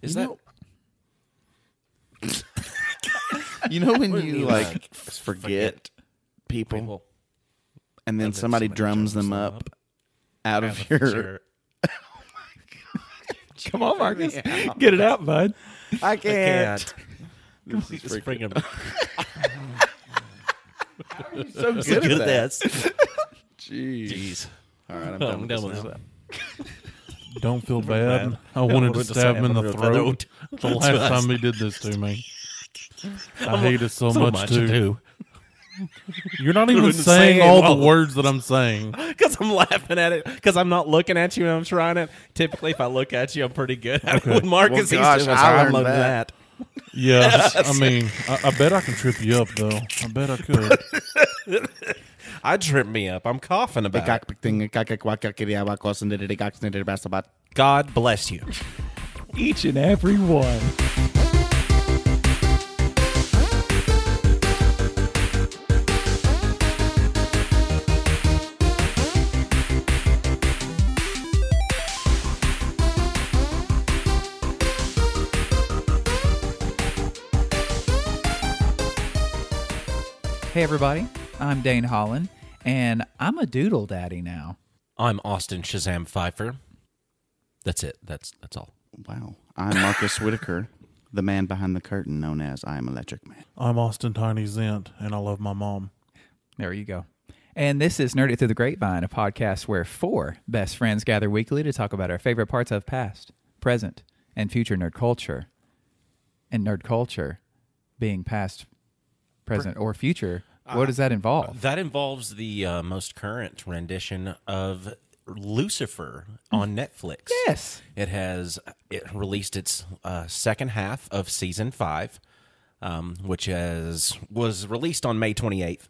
Is that... You know when you like forget people and then somebody drums them up out of your... Come on, Marcus. Get it out, bud. I can't. This is freaking... So good at this. Jeez. All right, I'm done with this. Don't feel bad. I wanted to stab him in the throat the last time he did this to me. I hate it so much too. You're not even saying all the words that I'm saying. Because I'm laughing at it. Because I'm not looking at you and I'm trying it. Typically, if I look at you, I'm pretty good at it. With Marcus, gosh, he's I learned learned that. Yeah, I mean, I bet I can trip you up, though. I bet I could. I'd trip me up. I'm coughing about it. God bless you. Each and every one. Hey everybody, I'm Dane Holland, and I'm a doodle daddy now. I'm Austin Shazam Pfeiffer. That's it. That's all. Wow. I'm Marcus Whitaker, the man behind the curtain known as I Am Electric Man. I'm Austin Tiny Zent, and I love my mom. There you go. And this is Nerd It Through the Grapevine, a podcast where four best friends gather weekly to talk about our favorite parts of past, present, and future nerd culture. And nerd culture being past, present, or future. What does that involve? That involves the most current rendition of Lucifer on Netflix. Yes. It released its second half of season 5, which was released on May 28th.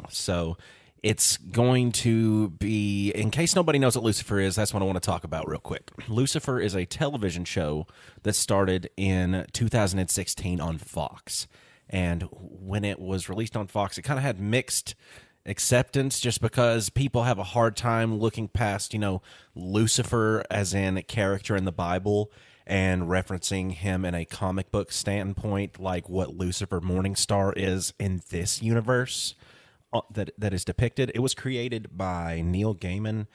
So it's going to be, in case nobody knows what Lucifer is, that's what I want to talk about real quick. Lucifer is a television show that started in 2016 on Fox. And when it was released on Fox, it kind of had mixed acceptance just because people have a hard time looking past, Lucifer as in a character in the Bible and referencing him in a comic book standpoint, like what Lucifer Morningstar is in this universe that is depicted. It was created by Neil Gaiman,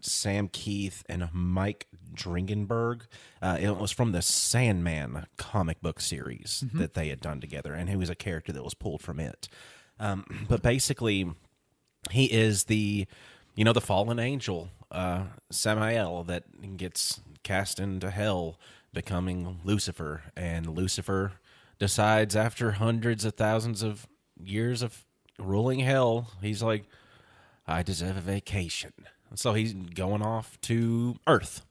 Sam Keith, and Mike Dringenberg. It was from the Sandman comic book series that they had done together, and he was a character that was pulled from it. But basically, he is the fallen angel, Samael, that gets cast into hell, becoming Lucifer. And Lucifer decides after hundreds of thousands of years of ruling hell, he's like, I deserve a vacation. So he's going off to Earth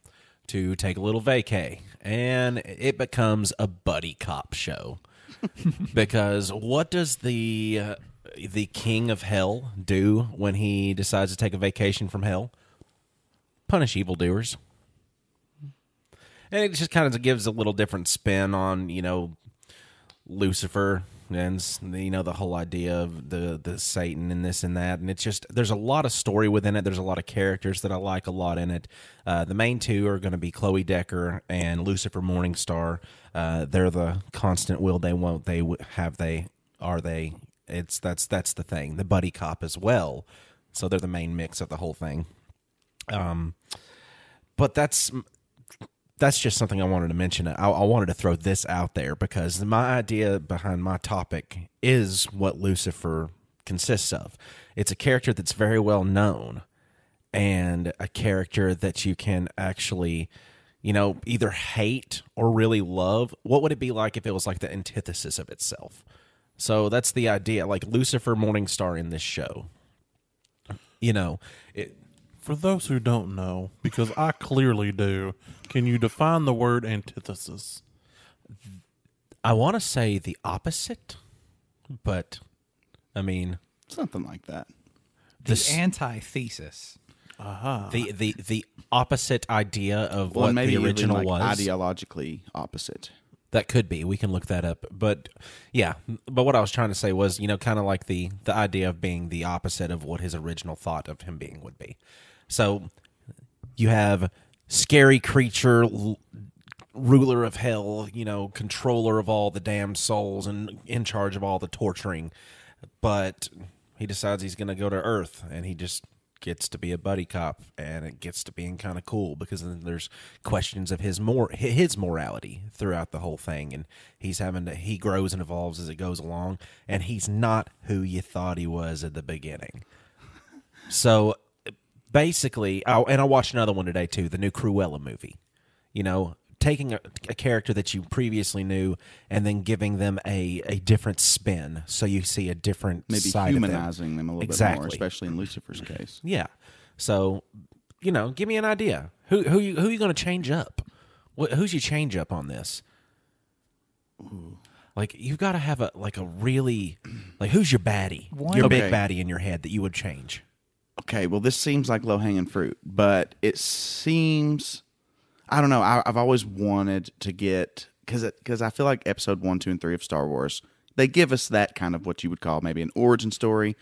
to take a little vacay, and it becomes a buddy cop show. Because what does the king of hell do when he decides to take a vacation from hell? Punish evildoers. And it just kind of gives a little different spin on, Lucifer and, the whole idea of the Satan and this and that. And it's just, there's a lot of story within it. There's a lot of characters that I like a lot in it. The main two are going to be Chloe Decker and Lucifer Morningstar. They're the constant will they, won't they, have they, are they. That's the thing. The buddy cop as well. So they're the main mix of the whole thing. But that's just something I wanted to mention. I wanted to throw this out there because my idea behind my topic is what Lucifer consists of. It's a character that's very well known and a character that you can actually, either hate or really love. What would it be like if it was like the antithesis of itself? So that's the idea, like Lucifer Morningstar in this show. For those who don't know, because I clearly do, can you define the word antithesis? I want to say the opposite, but, Something like that. The antithesis. The opposite idea of what maybe the original even was. Ideologically opposite. That could be. We can look that up. But, yeah. But what I was trying to say was, kind of like the idea of being the opposite of what his original thought of him being would be. So you have scary creature ruler of hell, controller of all the damned souls and in charge of all the torturing. But he decides he's going to go to Earth, and he just gets to be a buddy cop, and it gets to being kind of cool because then there's questions of his morality throughout the whole thing, and he grows and evolves as it goes along, and he's not who you thought he was at the beginning. So basically, I watched another one today too, the new Cruella movie. Taking a character that you previously knew and then giving them a different spin, so you see a different maybe side humanizing of them a little bit more, especially in Lucifer's case. Yeah. So, give me an idea. Who you going to change up? Who's your change up on this? Ooh. Like, you've got to have a really who's your baddie? Your big baddie in your head that you would change. Okay, well, this seems like low-hanging fruit, but it seems, I don't know, I've always wanted to get, because I feel like episode 1, 2, and 3 of Star Wars, they give us that kind of what you would call maybe an origin story,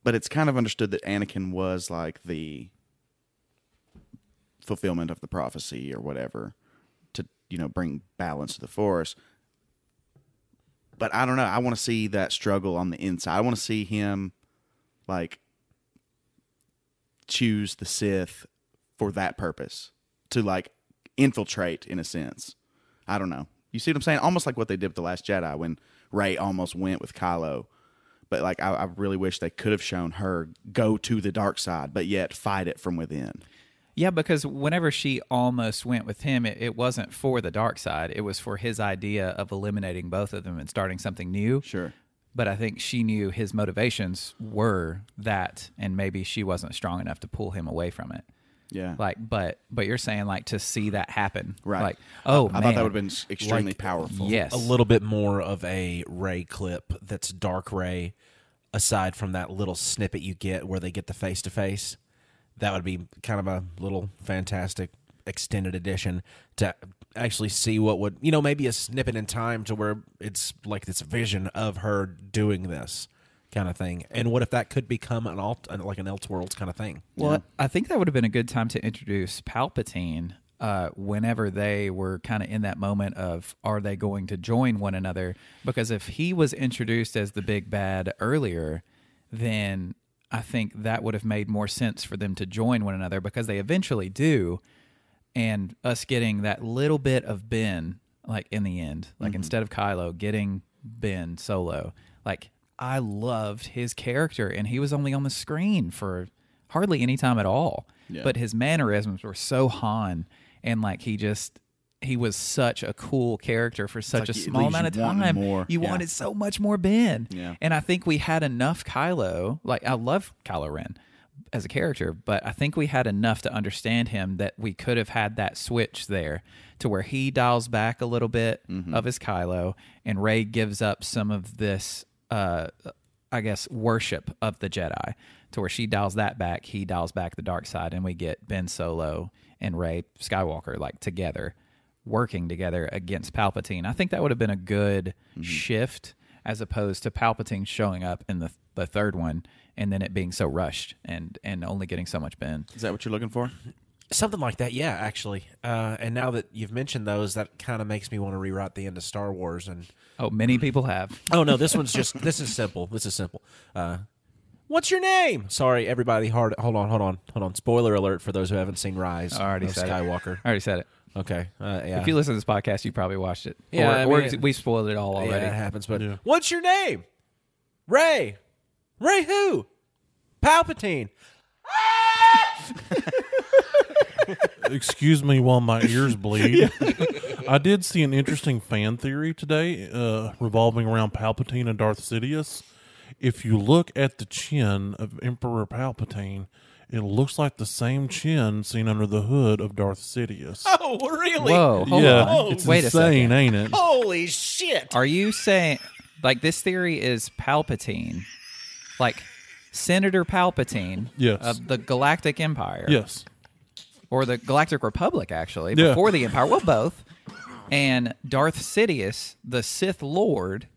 but it's kind of understood that Anakin was like the fulfillment of the prophecy or whatever to, bring balance to the Force. But I don't know, I want to see that struggle on the inside. I want to see him, choose the Sith for that purpose, to infiltrate in a sense. I don't know. You see what I'm saying? Almost like what they did with The Last Jedi when Rey almost went with Kylo. But I really wish they could have shown her go to the dark side, but yet fight it from within. Yeah, because whenever she almost went with him, it wasn't for the dark side. It was for his idea of eliminating both of them and starting something new. Sure. But I think she knew his motivations were that, and maybe she wasn't strong enough to pull him away from it. Yeah. But you're saying to see that happen. Right. I thought that would have been extremely powerful. Yes. A little bit more of a Rey clip that's dark Rey, aside from that little snippet you get where they get the face-to-face. That would be kind of a little fantastic extended edition to actually see what would, maybe a snippet in time to where it's like this vision of her doing this kind of thing. And what if that could become an Elseworlds kind of thing? Well, I think that would have been a good time to introduce Palpatine whenever they were kind of in that moment of, are they going to join one another? Because if he was introduced as the big bad earlier, then I think that would have made more sense for them to join one another, because they eventually do. And us getting that little bit of Ben, in the end, instead of Kylo, getting Ben Solo, I loved his character, and he was only on the screen for hardly any time at all. Yeah. But his mannerisms were so Han, and he was such a cool character for such a small amount of time. You wanted so much more Ben. Yeah. And I think we had enough Kylo. I love Kylo Ren as a character, but I think we had enough to understand him that we could have had that switch there to where he dials back a little bit of his Kylo, and Rey gives up some of this, worship of the Jedi, to where she dials that back, he dials back the dark side, and we get Ben Solo and Rey Skywalker together, working together against Palpatine. I think that would have been a good shift, as opposed to Palpatine showing up in the third one and then it being so rushed and only getting so much Ben. Is that what you're looking for? Something like that, yeah, actually. And now that you've mentioned those, that kind of makes me want to rewrite the end of Star Wars. And many people have. Oh, no, this is simple. This is simple. What's your name? Sorry, everybody. Hold on. Spoiler alert for those who haven't seen Rise of Skywalker. I already said it. Okay. Yeah. If you listen to this podcast, you probably watched it. Yeah, or we spoiled it all already. Yeah, it happens. But what's your name? Rey. Rey who? Palpatine. Excuse me while my ears bleed. I did see an interesting fan theory today revolving around Palpatine and Darth Sidious. If you look at the chin of Emperor Palpatine, it looks like the same chin seen under the hood of Darth Sidious. Oh, really? Whoa, hold on. It's Wait insane, a second. ain't it? Holy shit. Are you saying, this theory is Palpatine, Senator Palpatine of the Galactic Empire? Yes. Or the Galactic Republic, actually, before the Empire. Well, both. And Darth Sidious, the Sith Lord,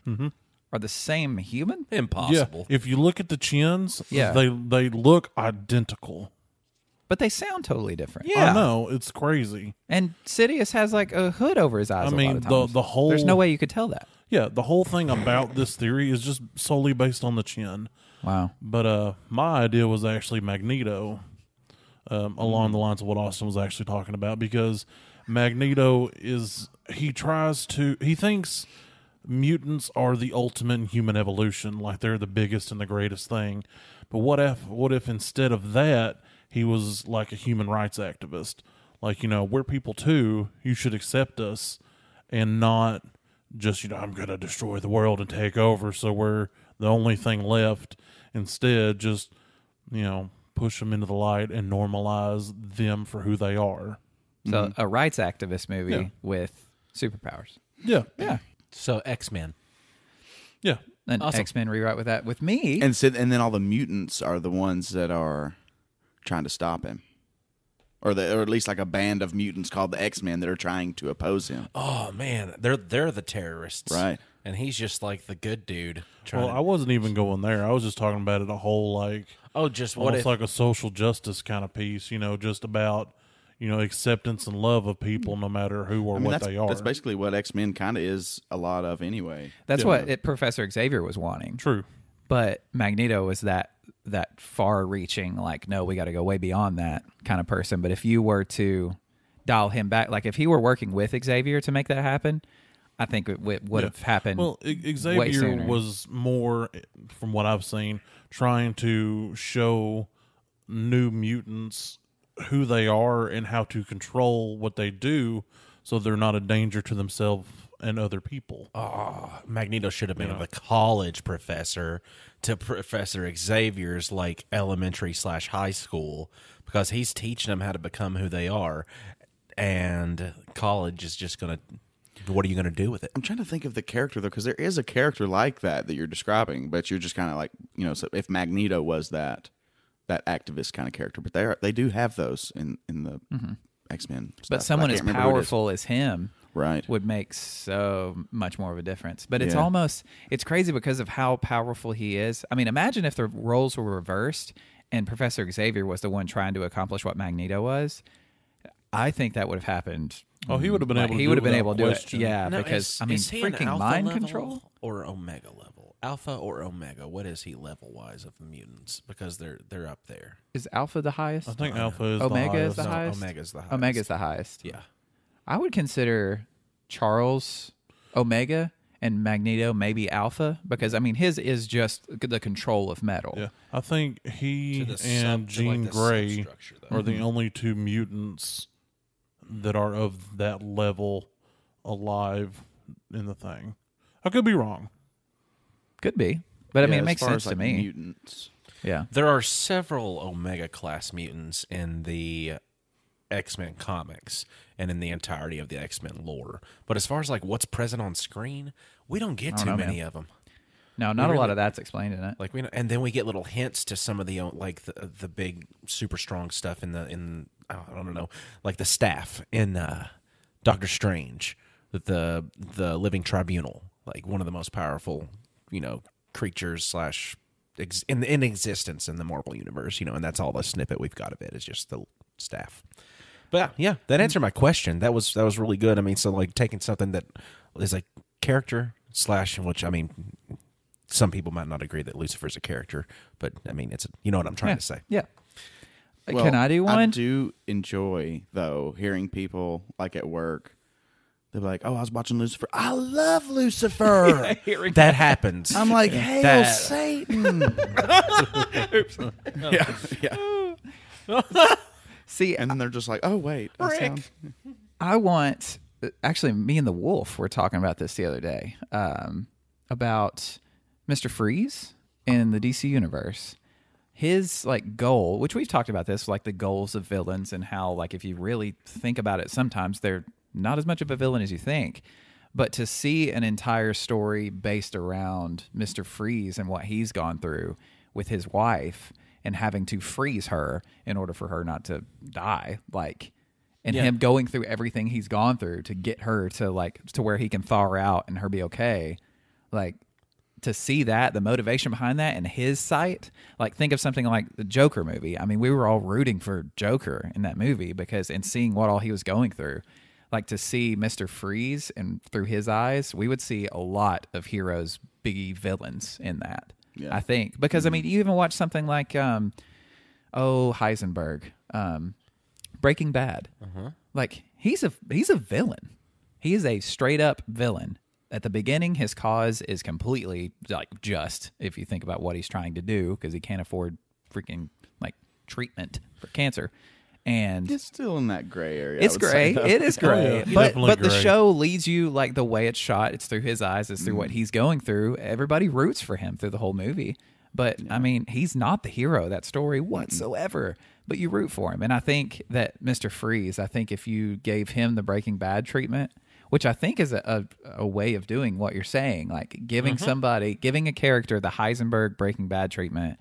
are the same human? Impossible. Yeah. If you look at the chins, they look identical. but they sound totally different. Yeah. I know, it's crazy. And Sidious has like a hood over his eyes. I mean, a lot of times. the whole there's no way you could tell that. Yeah, the whole thing about this theory is just solely based on the chin. Wow. But my idea was actually Magneto, along the lines of what Austin was actually talking about, because Magneto he thinks mutants are the ultimate in human evolution, like they're the biggest and the greatest thing. But what if instead of that, he was like a human rights activist? Like, we're people too. You should accept us and not just, I'm going to destroy the world and take over, so we're the only thing left. Instead, just, push them into the light and normalize them for who they are. So a rights activist movie with superpowers. Yeah. Yeah. So X-Men. Yeah. An Awesome. X-Men rewrite with that. With me. And then all the mutants are the ones that are trying to stop him. Or at least like a band of mutants called the X-Men that are trying to oppose him. Oh man, they're the terrorists, Right. And he's just like the good dude. Well, I wasn't even going there. I was just talking about it a whole, just what almost if like a social justice kind of piece, just about, acceptance and love of people no matter who or what they are. That's basically what X-Men kind of is a lot of anyway. That's what Professor Xavier was wanting. True. But Magneto was that far-reaching, like, no, we got to go way beyond that kind of person. But if you were to dial him back, like if he were working with Xavier to make that happen, I think it would have happened. Well, way Xavier sooner. was more, from what I've seen, trying to show new mutants who they are and how to control what they do so they're not a danger to themselves and other people. Magneto should have been the college professor to Professor Xavier's like elementary/high school, because he's teaching them how to become who they are, and college is just going to. What are you going to do with it? I'm trying to think of the character, though, because there is a character like that you're describing, but you're just kind of like, so if Magneto was that activist kind of character, but they do have those in the X-Men stuff. but someone I as can't remember who it is. powerful as him Right. would make so much more of a difference. But it's Yeah. it's crazy because of how powerful he is. I mean, imagine if the roles were reversed and Professor Xavier was the one trying to accomplish what Magneto was. I think that would have happened. Oh, he would have been able to do it. He would have been without able to do it. question. Yeah, Now, because is he an freaking alpha mind level control. or omega level? Alpha or omega? What is he level wise of the mutants? Because they're up there. Is Alpha the highest? I think Alpha is Omega the is the highest. highest. Omega's the highest. Omega's the highest. Yeah. I would consider Charles Omega and Magneto maybe Alpha, because I mean his is just the control of metal. Yeah, I think he To the and sub- to, Jean like, the Grey substructure, though. are the only two mutants that are of that level alive in the thing. I could be wrong. Could be, but I mean Yeah, it as makes far sense as, to like, me. Mutants. Yeah. There are several Omega class mutants in the X-Men comics and in the entirety of the X-Men lore. But as far as like what's present on screen, we don't get I don't too know, many man. of them. No, not a lot really- of that's explained in it. Like and then we get little hints to some of the like the big super strong stuff in I don't know, like the staff in Doctor Strange, the Living Tribunal, like one of the most powerful, creatures in existence in the Marvel universe, and that's all the snippet we've got of it is just the staff. But yeah, that answered my question. That was really good. I mean, so like taking something that is a character / which I mean, some people might not agree that Lucifer's a character, but I mean, it's what I'm trying to say. Yeah. Well, Can I do one? I do enjoy, though, hearing people, like at work, they're like, oh, I was watching Lucifer. I love Lucifer. That happens. I'm like, hail That- Satan. yeah. See, And then they're just like, oh, wait. that sounds- I want. Actually, me and the Wolf were talking about this the other day about Mr. Freeze in the DC universe. His like goal, which we've talked about this, like the goals of villains and how, like, if you really think about it, sometimes they're not as much of a villain as you think. But to see an entire story based around Mr. Freeze and what he's gone through with his wife and having to freeze her in order for her not to die, like, and him going through everything he's gone through to get her to where he can thaw her out and her be okay, like, to see that, the motivation behind that, and his sight, like think of something like the Joker movie. I mean, we were all rooting for Joker in that movie and seeing what all he was going through. Like to see Mr. Freeze and through his eyes, we would see a lot of heroes be villains in that. Yeah. I think because I mean, you even watch something like Heisenberg, Breaking Bad. Like he's a villain. He is a straight up villain. At the beginning, his cause is completely like just if you think about what he's trying to do because he can't afford freaking like treatment for cancer. And it's still in that gray area. It's gray. It is gray. But the show leads you like the way it's shot. It's through his eyes. It's through what he's going through. Everybody roots for him through the whole movie. But I mean, he's not the hero of that story whatsoever. But you root for him. And I think that Mr. Freeze, I think if you gave him the Breaking Bad treatment, which I think is a way of doing what you're saying, like giving a character the Heisenberg Breaking Bad treatment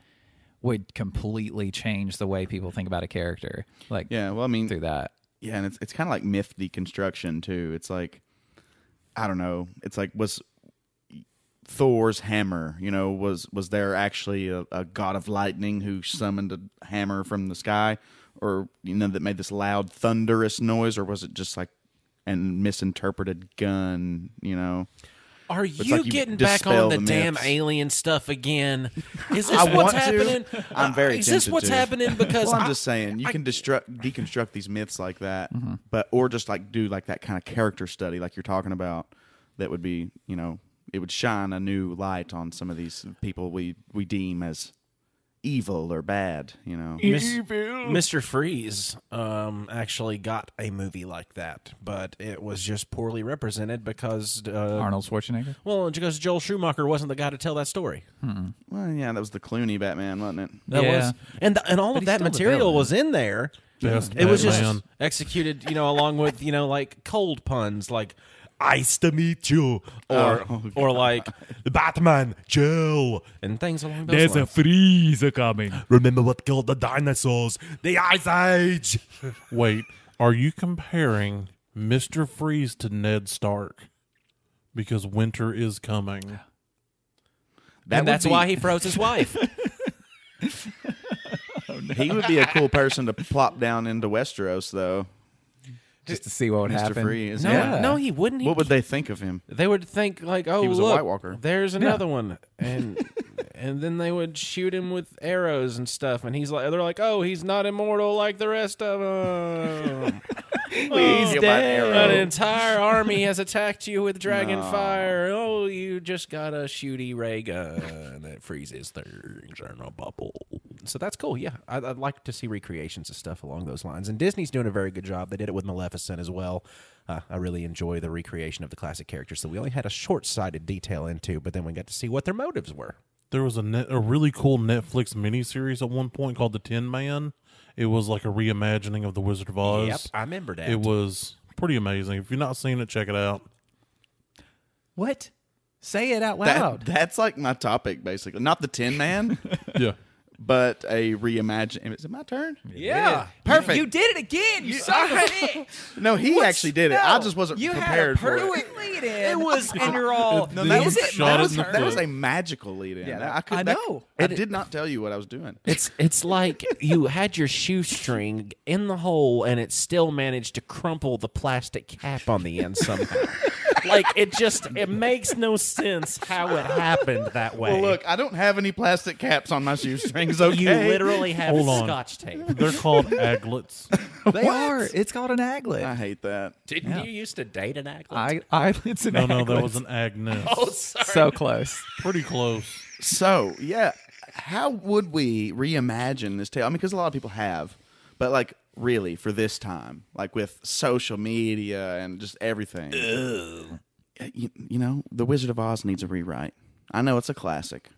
would completely change the way people think about a character. Like, yeah, well, I mean, through that. Yeah, and it's kind of like myth deconstruction too. It's like, I don't know. It's like, was Thor's hammer, was there actually a god of lightning who summoned a hammer from the sky, or that made this loud thunderous noise, or was it just like and misinterpreted gun? Are you getting back on the damn alien stuff again? Is this what's happening? I'm very Is this what's happening? Because I'm just saying you can deconstruct these myths like that, or just like do like that kind of character study like you're talking about. That would be, it would shine a new light on some of these people we deem as evil or bad. Mr. Freeze actually got a movie like that, but it was just poorly represented because Arnold Schwarzenegger. Well, because Joel Schumacher wasn't the guy to tell that story. Well, yeah, that was the Clooney Batman, wasn't it? That was, and all of that material was in was just executed, along with like cold puns like "Nice to meet you," or like "Batman, chill," and things along those lines. There's a freeze coming. Remember what killed the dinosaurs? The Ice Age. Wait, are you comparing Mr. Freeze to Ned Stark? Because winter is coming. That's why he froze his wife. He would be a cool person to plop down into Westeros, though. Just to see what would happen. Freeze. No, he wouldn't. What would they think of him? They would think like, "Oh, he was look, a White Walker. There's another one," and then they would shoot him with arrows and stuff. And they're like, "Oh, he's not immortal like the rest of them." He's dead. An entire army has attacked you with dragon fire. Oh, you just got a shooty ray gun that freezes things in a bubble. So that's cool. Yeah, I'd like to see recreations of stuff along those lines. And Disney's doing a very good job. They did it with Maleficent as well. I really enjoy the recreation of the classic characters. So we only had a short-sighted detail into, but then we got to see what their motives were. There was a really cool Netflix miniseries at one point called The Tin Man. It was like a reimagining of The Wizard of Oz. Yep, I remember that. It was pretty amazing. If you've not seen it, check it out. What? Say it out loud. That's like my topic, basically. Not The Tin Man. Yeah. But a reimagine. Is it my turn? Yeah. Perfect. You did it again. You son of a bitch. No, he actually did it. I just wasn't prepared for it. You had a perfect lead-in. It was, and you're all. No, that was a a magical lead-in. Yeah, I know. I did not tell you what I was doing. It's like you had your shoestring in the hole and it still managed to crumple the plastic cap on the end somehow. Like it makes no sense how it happened that way. Well, look, I don't have any plastic caps on my shoestrings. Okay, you literally have Hold on. Scotch tape. They're called aglets. They are. It's called an aglet. I hate that. Didn't you used to date an aglet? It's an No, aglet. that was an Agnes. Oh, sorry. So close. Pretty close. So, yeah, how would we reimagine this tale? I mean, because a lot of people have, but like really for this time, like with social media and just everything. You know, The Wizard of Oz needs a rewrite. I know it's a classic,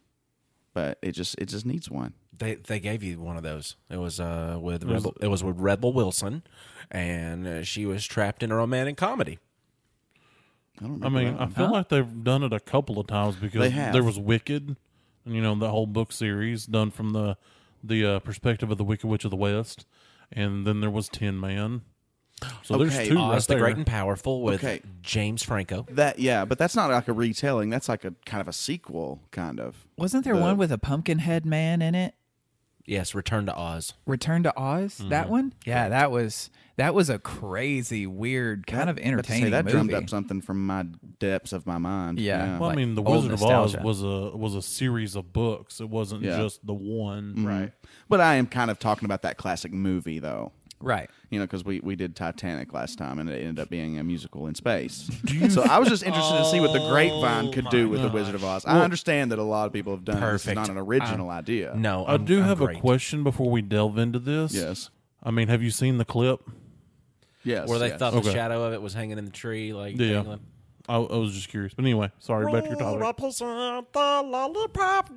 but it just needs one. They gave you one of those. It was with Rebel Wilson, and she was trapped in a romantic comedy. I feel like they've done it a couple of times because there was Wicked, and the whole book series done from the perspective of the Wicked Witch of the West, and then there was Tin Man. So there's Okay, two Oz right the there. Great and Powerful with Okay. James Franco. But that's not like a retelling. That's like a kind of a sequel, kind of. Wasn't there one with a pumpkin head man in it? Yes, Return to Oz. Return to Oz? That one? Yeah, that was a crazy, weird, kind of entertaining that movie. drummed up something from my depths of my mind. Yeah. Well, I like mean, The old Wizard nostalgia. of Oz was a series of books. It wasn't just the one. Right. But I am kind of talking about that classic movie, though. Right. You know, because we did Titanic last time, and it ended up being a musical in space. So I was just interested to see what the Grapevine could do with the Wizard of Oz. I understand that a lot of people have done it. This is Perfect. not an original idea. No, I do have great. a question before we delve into this. Yes. I mean, have you seen the clip? Yes. Where they yes. thought the Okay. shadow of it was hanging in the tree, like Yeah. dangling. I was just curious. But anyway, sorry, back to your topic. Represent the lollipop.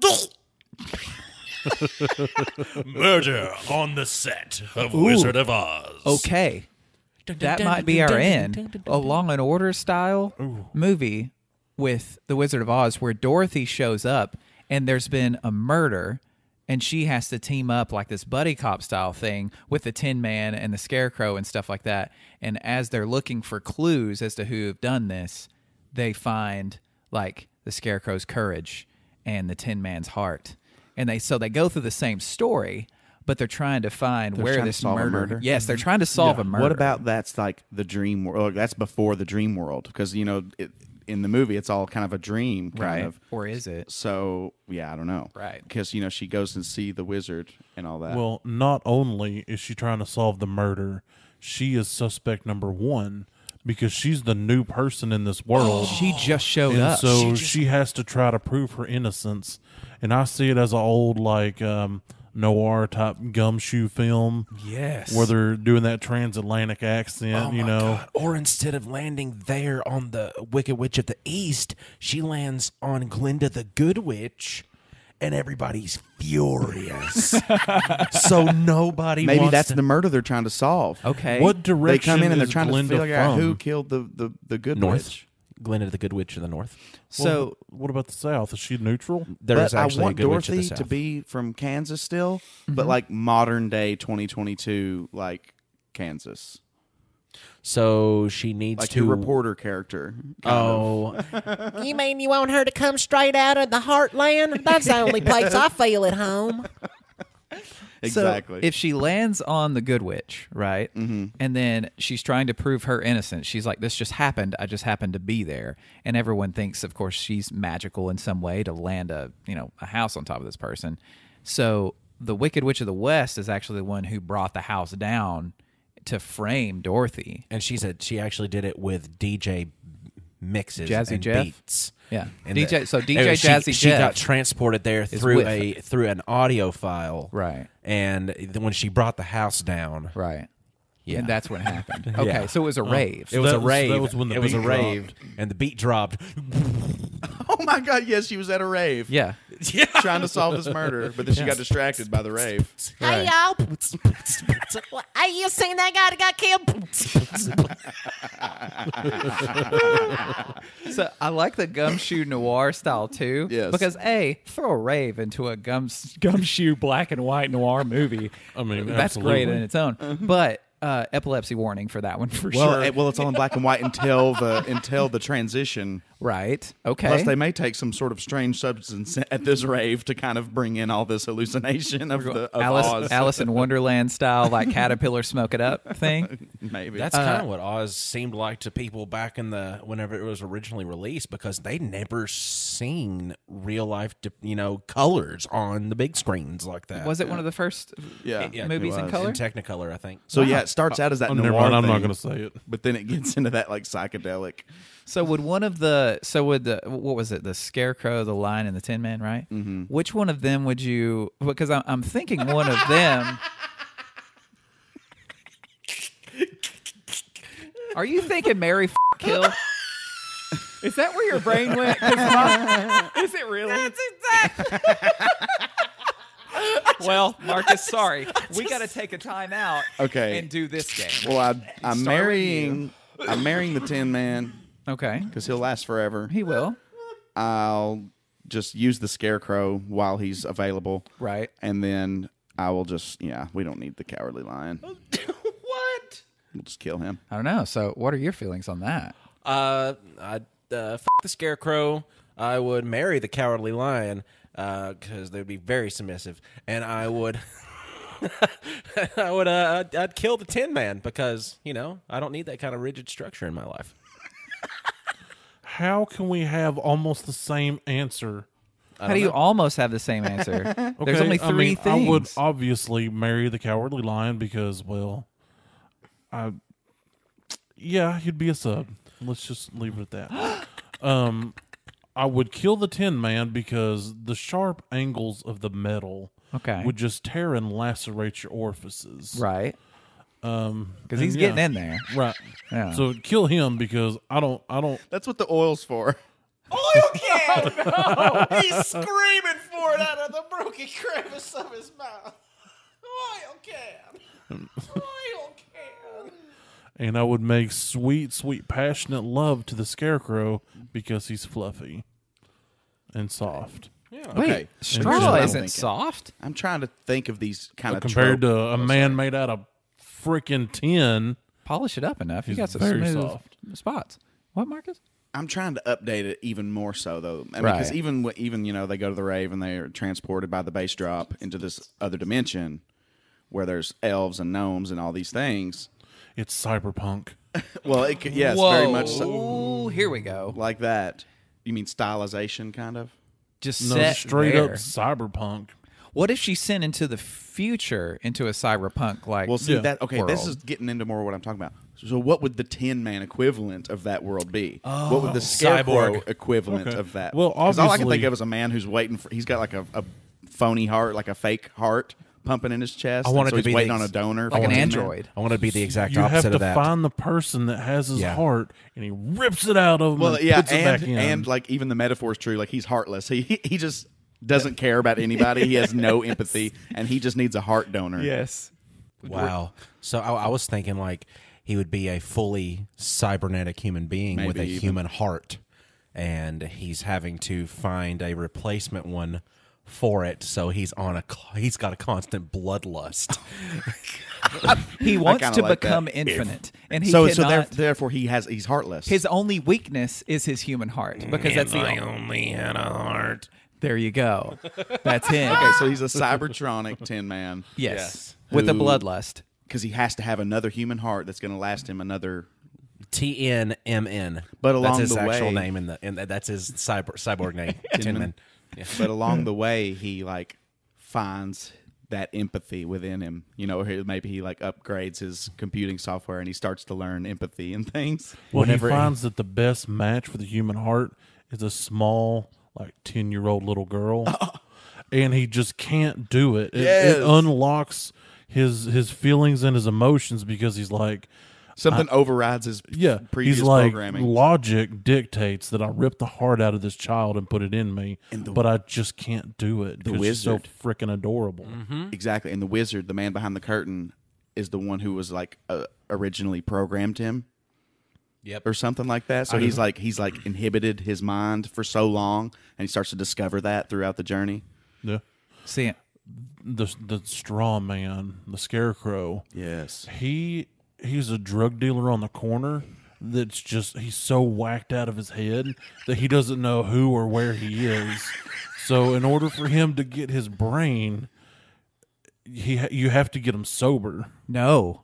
Murder on the set of Wizard of Oz. Okay. That might be our end. A Law and Order style movie with the Wizard of Oz where Dorothy shows up and there's been a murder and she has to team up like this buddy cop style thing with the Tin Man and the Scarecrow and stuff like that. And as they're looking for clues as to who have done this, they find like the Scarecrow's courage and the Tin Man's heart. And they go through the same story, but they're trying to find where trying to this solve a murder. murder? Yes, they're trying to solve a murder. What about that's like the dream world? That's before the dream world, because you know in the movie it's all kind of a dream, kind of. Or is it? So yeah, I don't know. Right. Because you know she goes and see the wizard and all that. Well, not only is she trying to solve the murder, she is suspect number one because she's the new person in this world. She just showed and up. so she has to try to prove her innocence. And I see it as an old like noir type gumshoe film. Yes. Where they're doing that transatlantic accent, you know. God. Or instead of landing there on the Wicked Witch of the East, she lands on Glinda the Good Witch, and everybody's furious. So nobody maybe wants that's to... the murder they're trying to solve. Okay. What They direction come in and they're is trying Glinda to figure out from? who killed the good North. witch. Glinda the Good Witch of the North. So What about the South? Is she neutral? There is but I actually want a Good Witch of Dorothy the to South. be from Kansas still, but like modern day 2022, like Kansas, So she needs like to... your reporter character. kind of. Oh, You mean you want her to come straight out of the heartland? That's the only place I feel at home. Exactly. So if she lands on the Good Witch, right, and then she's trying to prove her innocence, she's like, "This just happened. I just happened to be there," and everyone thinks, of course, she's magical in some way to land a house on top of this person. So the Wicked Witch of the West is actually the one who brought the house down to frame Dorothy. and she actually did it with DJ mixes Jazzy and Jeff? beats. Yeah, And DJ. So DJ and Jazzy she Jeff got transported there through with through an audio file, Right. And then when she brought the house down, right. yeah, And that's what happened. Okay, Yeah. so it was a rave. it was that a was- rave. that was when the it was a beat rave, and the beat dropped. Oh my God! Yes, she was at a rave. Yeah. Trying to solve this murder, but then she got distracted by the rave. Hey, y'all. Hey, you seen that guy that got killed? So I like the gumshoe noir style too. Yes. Because throw a rave into a gumshoe black and white noir movie. I mean, That's great absolutely. in its own. But epilepsy warning for that one for Well, sure. well, it's all in black and white until the transition. Right. Okay. Plus, they may take some sort of strange substance at this rave to kind of bring in all this hallucination of Oz. Alice in Wonderland style, like caterpillar smoke it up thing. Maybe That's kind of what Oz seemed like to people back in whenever it was originally released, because they'd never seen real life, colors on the big screens like that. Was it one of the first Yeah, movies it in was. color? In Technicolor, I think. so. Yeah, it starts out as that Oh, noir never mind. I'm thing, not going to say it. but then it gets into that like psychedelic. So would what was it? The Scarecrow, the Lion, and the Tin Man, right? Mm-hmm. Which one of them would you? Because I'm thinking one of them. Are you thinking Mary Kill? Is that where your brain went? 'Cause is it really? That's exactly. Well, Marcus, sorry. We got to take a time out Okay. and do this game. Well, I'm Start with marrying the Tin Man Okay. because he'll last forever. He will. I'll just use the Scarecrow while he's available, Right. and then I will just we don't need the Cowardly Lion. What? We'll just kill him. I don't know. So, what are your feelings on that? I'd fuck the Scarecrow. I would marry the Cowardly Lion because they'd be very submissive, and I would, I'd kill the Tin Man because I don't need that kind of rigid structure in my life. How can we have almost the same answer? How do you almost have the same answer? There's only three things. I would obviously marry the Cowardly Lion because, well, he'd be a sub. Let's just leave it at that. I would kill the Tin Man because the sharp angles of the metal would just tear and lacerate your orifices. Right. Because he's getting in there. Right. Yeah. So kill him because I don't. That's what the oil's for. Oil can! No! He's screaming for it out of the broken crevice of his mouth. Oil can! Oil can! And I would make sweet, sweet, passionate love to the Scarecrow because he's fluffy and soft. Yeah. Okay. Wait, Here's straw what I'm isn't thinking. soft? I'm trying to think of these kind of Compared to a man made out of freaking tin. Polish it up enough. You He's got some very smooth soft. spots. What, Marcus? I'm trying to update it even more so, though. I mean, Right. because even they go to the rave and they're transported by the bass drop into this other dimension where there's elves and gnomes and all these things. It's cyberpunk. Well, yes, Whoa. very much so. Ooh, here we go. Like that. You mean stylization, kind of? Just No, set straight there. up cyberpunk. What if she sent into the future into a cyberpunk like? Well, see Yeah. that. Okay, this is getting into more what I'm talking about. So, what would the Tin Man equivalent of that world be? What would the Scarecrow Cyborg. equivalent Okay. of that? Well, 'Cause all I can obviously- think of is a man who's waiting for. He's got like a phony heart, like a fake heart pumping in his chest. I want and it so to he's be waiting the on a ex- donor, like for an the Tin Man. android. I want to be the exact You have opposite to of that. find the person that has his Yeah. heart, and he rips it out of him Well, and yeah, puts it back in. and like even the metaphor is true. Like he's heartless. He just doesn't care about anybody. He has no empathy, and he just needs a heart donor. Yes. Wow. So I was thinking like he would be a fully cybernetic human being with a Maybe even. human heart, and he's having to find a replacement one for it. So he's got a constant bloodlust. He wants kinda to like become that. infinite, and he So cannot. therefore he's heartless. His only weakness is his human heart because that's the only had a heart. There you go. That's him. Okay, so he's a Cybertronic Tin Man. Yes. With a Who- bloodlust. Because he has to have another human heart that's going to last him another. TNMN. But along that's his the actual way- name that's his cyborg name. Tin Man. Yeah. But along the way, he like finds that empathy within him. Maybe he like upgrades his computing software and he starts to learn empathy and things. Well, Whenever he finds that the best match for the human heart is a small, like 10-year-old little girl, and he just can't do it. Yes. It unlocks his feelings and his emotions because he's like, Something overrides his previous he's like, programming. logic dictates that I rip the heart out of this child and put it in me, but I just can't do it. the 'cause she's so wizard. freaking adorable. Exactly. And the wizard, the man behind the curtain, is the one who was like originally programmed him. Yep. Or something like that. So he's like inhibited his mind for so long, and he starts to discover that throughout the journey. Yeah. See, The straw man, the scarecrow. Yes. He's a drug dealer on the corner that's just he's so whacked out of his head that he doesn't know who or where he is. So in order for him to get his brain, you have to get him sober. no,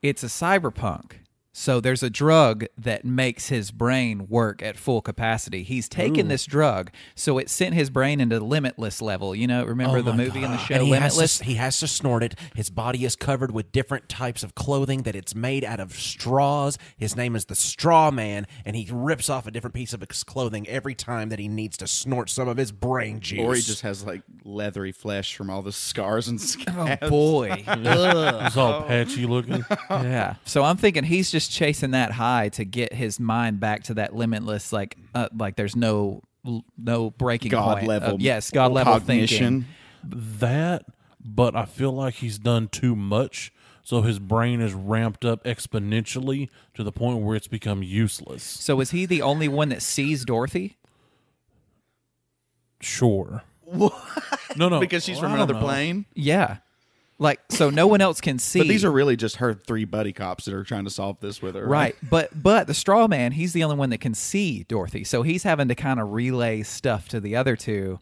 it's a cyberpunk. So there's a drug that makes his brain work at full capacity. He's taken this drug, so it sent his brain into limitless level. Remember the movie and the show And Limitless? he has to snort it. His body is covered with different types of clothing that it's made out of straws. His name is the Straw Man, and he rips off a different piece of his clothing every time that he needs to snort some of his brain juice. Or he just has like leathery flesh from all the scars and scabs. Oh boy. Ugh. He's all patchy looking. Yeah. So I'm thinking he's just chasing that high to get his mind back to that limitless, like there's no breaking God point. level. Yes, God level cognition. thinking. That, but I feel like he's done too much, so his brain is ramped up exponentially to the point where it's become useless. So is he the only one that sees Dorothy? Sure. No, Because she's Well, from I another don't know. plane. Yeah. Like, so no one else can see. But these are really just her 3 buddy cops that are trying to solve this with her. right. But the straw man, he's the only one that can see Dorothy. So he's having to kind of relay stuff to the other 2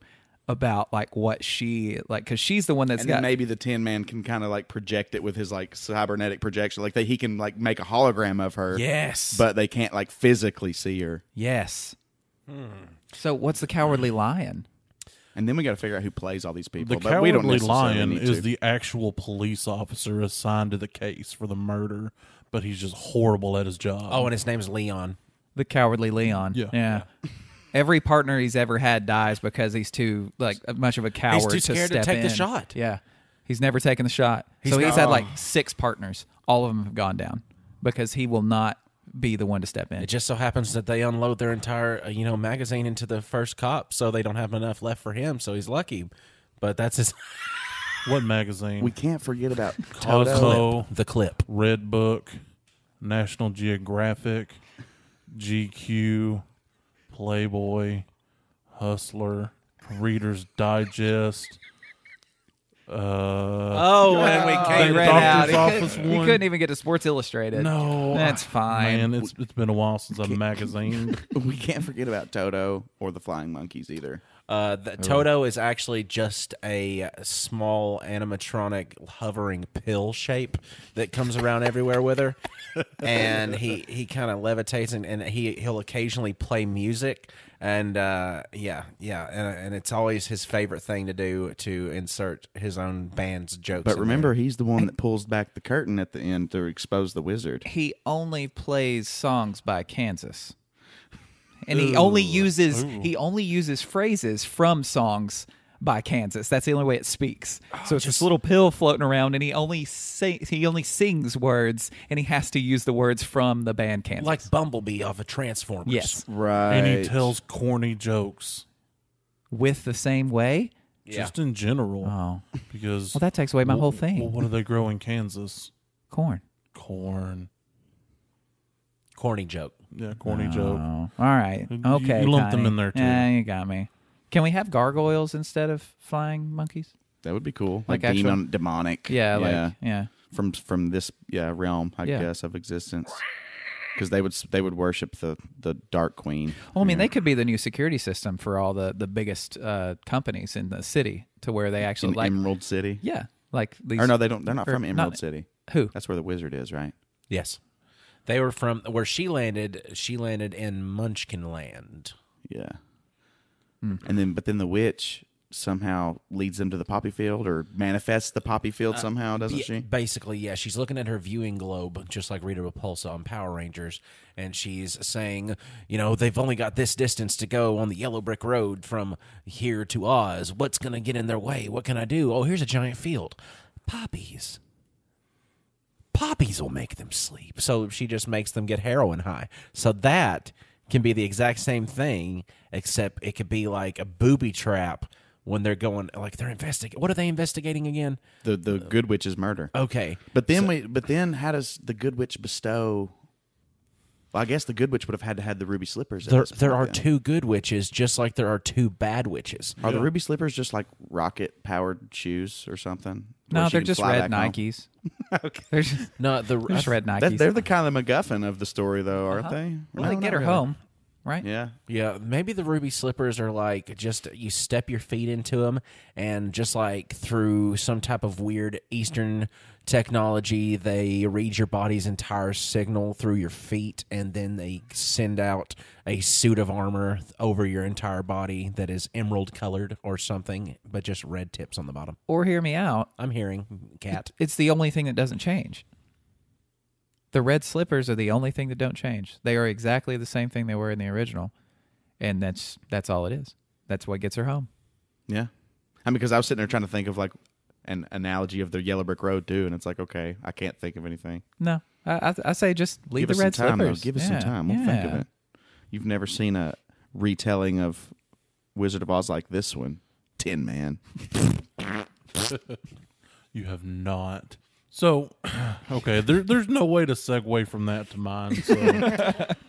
about like what she like, because she's the one that's And got then maybe the Tin Man can kind of like project it with his like cybernetic projection. Like he can like make a hologram of her. Yes. But they can't like physically see her. Yes. So what's the Cowardly Lion? And then we got to figure out who plays all these people. The But we don't Cowardly necessarily Lion need is to. the actual police officer assigned to the case for the murder, but he's just horrible at his job. Oh, and his name's Leon. The Cowardly Leon. Yeah. Every partner he's ever had dies because he's too like much of a coward. He's too scared to step take the in. shot. Yeah, he's never taken the shot. So he's had like 6 partners. All of them have gone down because he will not be the one to step in. It just so happens that they unload their entire, magazine into the first cop, so they don't have enough left for him. So he's lucky, but that's his. What magazine? We can't forget about Cosmo, The clip. Red Book, National Geographic, GQ, Playboy, Hustler, Reader's Digest. Oh, and we He came ran Doctor's out. Office He one. couldn't even get to Sports Illustrated. No, That's fine. Man, it's been a while since I've magazined. We can't forget about Toto or the Flying Monkeys either. The Toto is actually just a small animatronic hovering pill shape that comes around everywhere with her, and he kind of levitates and he'll occasionally play music, and and it's always his favorite thing to do to insert his own band's jokes. But in remember, there. he's the one that pulls back the curtain at the end to expose the wizard. He only plays songs by Kansas. And he only uses phrases from songs by Kansas. That's the only way it speaks. So it's this little pill floating around, and he only sings words, and he has to use the words from the band Kansas. like Bumblebee off of Transformers. Yes, Right. And he tells corny jokes. with the same way. Just in general. Oh, Because well, that takes away my whole thing. Well, what do they grow in Kansas? Corn. Corn. Corny joke. Yeah, corny joke. Oh, all right. You- Okay, you lumped them Connie. in there, too. Yeah, you got me. Can we have gargoyles instead of flying monkeys? That would be cool. Like Like actual- demonic. Yeah. From this realm, I Yeah. guess, of existence. Because they would worship the Dark Queen. Well, I mean, they could be the new security system for all the biggest companies in the city, to where they actually in like Emerald City. yeah, like these. Or no, they don't. They're not or from Emerald not- City. Who? That's where the wizard is, right? Yes. They were from where she landed. She landed in Munchkinland. Yeah. And then the witch somehow leads them to the poppy field, or manifests the poppy field somehow, doesn't she? Basically, yeah. She's looking at her viewing globe, just like Rita Repulsa on Power Rangers, and she's saying, they've only got this distance to go on the yellow brick road from here to Oz. What's going to get in their way? What can I do? Oh, here's a giant field. Poppies. Poppies will make them sleep. So she just makes them get heroin high. So that can be the exact same thing, except it could be like a booby trap when they're going, like they're investigating. What are they investigating again? The good witch's murder. Okay. But then how does the good witch bestow? Well, I guess the good witch would have had to have the ruby slippers. There are 2 good witches, just like there are 2 bad witches. Are the ruby slippers just like rocket powered shoes or something? No, Where she they're can just fly red back home? Nikes. Okay. They're just, No, they're just red Nikes. They're the kind of MacGuffin of the story, though, aren't they? well, they No, get not her really. home, right? Yeah. Yeah, maybe the ruby slippers are like just you step your feet into them, and just like through some type of weird Eastern technology, they read your body's entire signal through your feet, and then they send out a suit of armor over your entire body that is emerald colored or something, but just red tips on the bottom. Or hear me out. I'm hearing, Cat. It's the only thing that doesn't change. The red slippers are the only thing that don't change. They are exactly the same thing they were in the original, and that's all it is. That's what gets her home. Yeah. I mean, because I was sitting there trying to think of like an analogy of the yellow brick road too, and it's like, okay, I can't think of anything. No, I say just leave Give the us red some time, slippers. though. Give us some time. We'll think of it. You've never seen a retelling of Wizard of Oz like this one, Tin Man. You have not. So, okay, there's no way to segue from that to mine. So.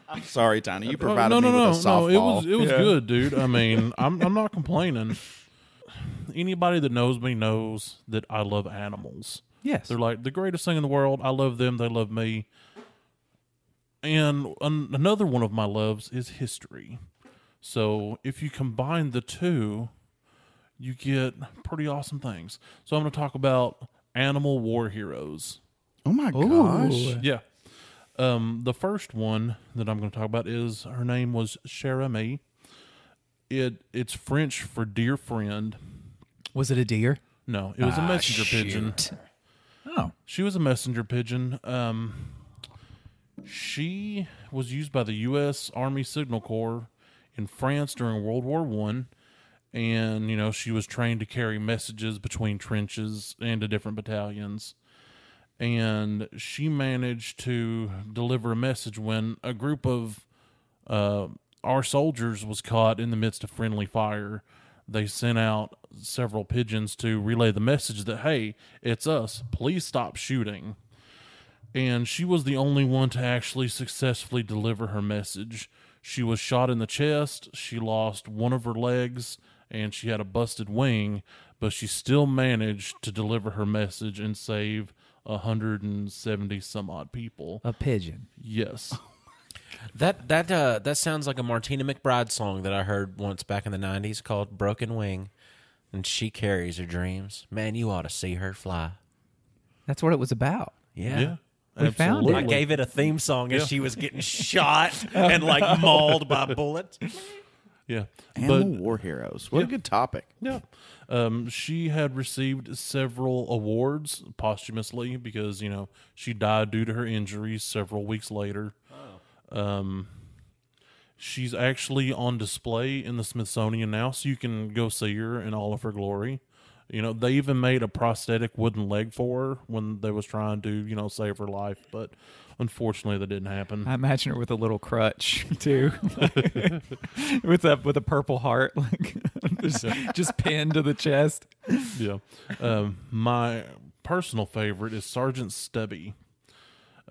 I'm sorry, Tiny. You provided me with a softball. No, it was good, dude. I mean, I'm not complaining. Anybody that knows me knows that I love animals. Yes. They're like the greatest thing in the world. I love them. They love me. And another one of my loves is history. So if you combine the two, you get pretty awesome things. So I'm going to talk about animal war heroes. Oh my gosh. Yeah. The first one that I'm going to talk about is, her name was Cher-Ami. It's French for dear friend. Was it a deer? No, it was a messenger pigeon. Oh. She was a messenger pigeon. She was used by the U.S. Army Signal Corps in France during World War I. And, you know, she was trained to carry messages between trenches and to different battalions. And she managed to deliver a message when a group of our soldiers was caught in the midst of friendly fire. They sent out several pigeons to relay the message that, hey, it's us. Please stop shooting. And she was the only one to actually successfully deliver her message. She was shot in the chest. She lost one of her legs, and she had a busted wing, but she still managed to deliver her message and save 170 some odd people. A pigeon. Yes. That sounds like a Martina McBride song that I heard once back in the 90s called Broken Wing. And she carries her dreams. Man, you ought to see her fly. That's what it was about. Yeah. We found it. I gave it a theme song as she was getting shot and like mauled by bullets. Yeah. Animal war heroes. What a good topic. Yeah. She had received several awards posthumously because, you know, she died due to her injuries several weeks later. She's actually on display in the Smithsonian now, so you can go see her in all of her glory. You know, they even made a prosthetic wooden leg for her when they was trying to, you know, save her life, but unfortunately that didn't happen. I imagine her with a little crutch too, with a purple heart, like just pinned to the chest. Yeah. My personal favorite is Sergeant Stubby.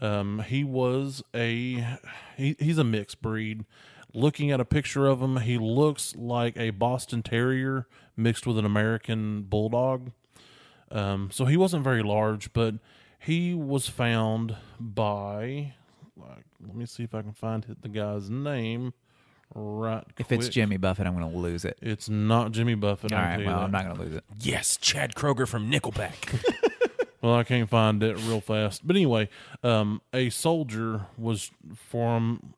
He's a mixed breed. Looking at a picture of him, he looks like a Boston Terrier mixed with an American Bulldog. So he wasn't very large, but he was found by, let me see if I can find the guy's name right If quick. it's Jimmy Buffett, I'm going to lose it. It's not Jimmy Buffett. All right, well, that. I'm not going to lose it. Yes, Chad Kroger from Nickelback. Well, I can't find it real fast. But anyway, a soldier was from...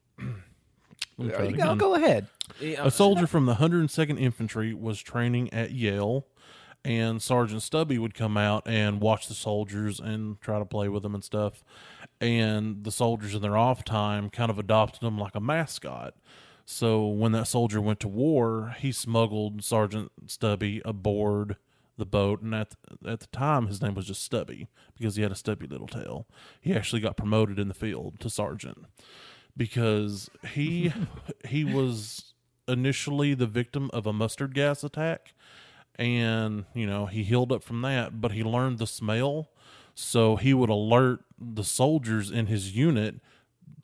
Go ahead. A soldier from the 102nd Infantry was training at Yale, and Sergeant Stubby would come out and watch the soldiers and try to play with them and stuff. And the soldiers in their off time kind of adopted him like a mascot. So when that soldier went to war, he smuggled Sergeant Stubby aboard the boat, and at the time his name was just Stubby because he had a stubby little tail. He actually got promoted in the field to sergeant because he was initially the victim of a mustard gas attack, and you know, he healed up from that, but he learned the smell, so he would alert the soldiers in his unit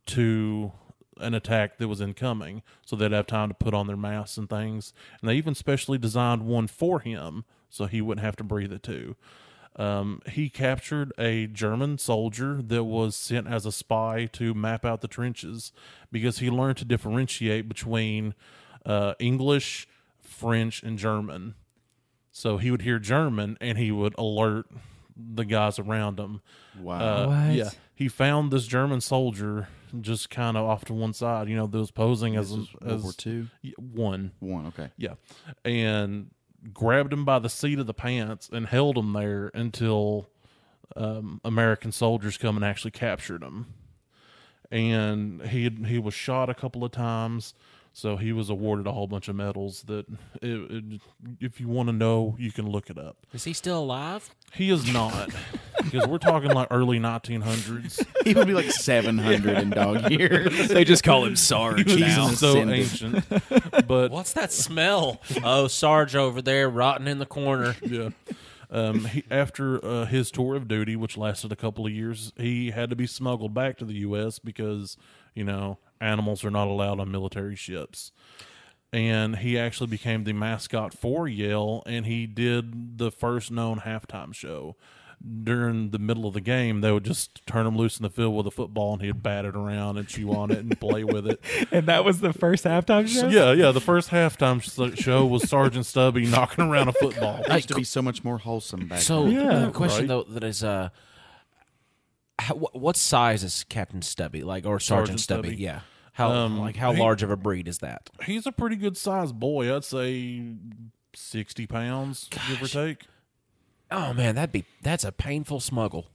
to an attack that was incoming, so they'd have time to put on their masks and things. And they even specially designed one for him so he wouldn't have to breathe it too. He captured a German soldier that was sent as a spy to map out the trenches because he learned to differentiate between English, French, and German. So he would hear German and he would alert the guys around him. Wow. What? Yeah. He found this German soldier just kind of off to one side, you know, that was posing as World War II? One. Okay. Yeah. And grabbed him by the seat of the pants and held him there until American soldiers come and actually captured him. And he was shot a couple of times, so he was awarded a whole bunch of medals that if you want to know, you can look it up. Is he still alive? He is not, because we're talking like early 1900s. He would be like 700 in dog years. They just call him Sarge He's now. so Ascended. ancient. But What's that smell? Oh, Sarge over there rotting in the corner. yeah. After his tour of duty, which lasted a couple of years, he had to be smuggled back to the U.S. because, you know, animals are not allowed on military ships. And he actually became the mascot for Yale, and he did the first known halftime show. during the middle of the game, they would just turn him loose in the field with a football, and he'd bat it around and chew on it and play with it. And that was the first halftime show? Yeah. The first halftime show was Sergeant Stubby knocking around a football. It used to be so much more wholesome back So, then. Yeah, question right. though that is, what size is Captain Stubby, like, or Sergeant Stubby? Stubby. Yeah. How He- large of a breed is that? He's a pretty good sized boy. I'd say 60 pounds, give or take. Oh man, that's a painful smuggle.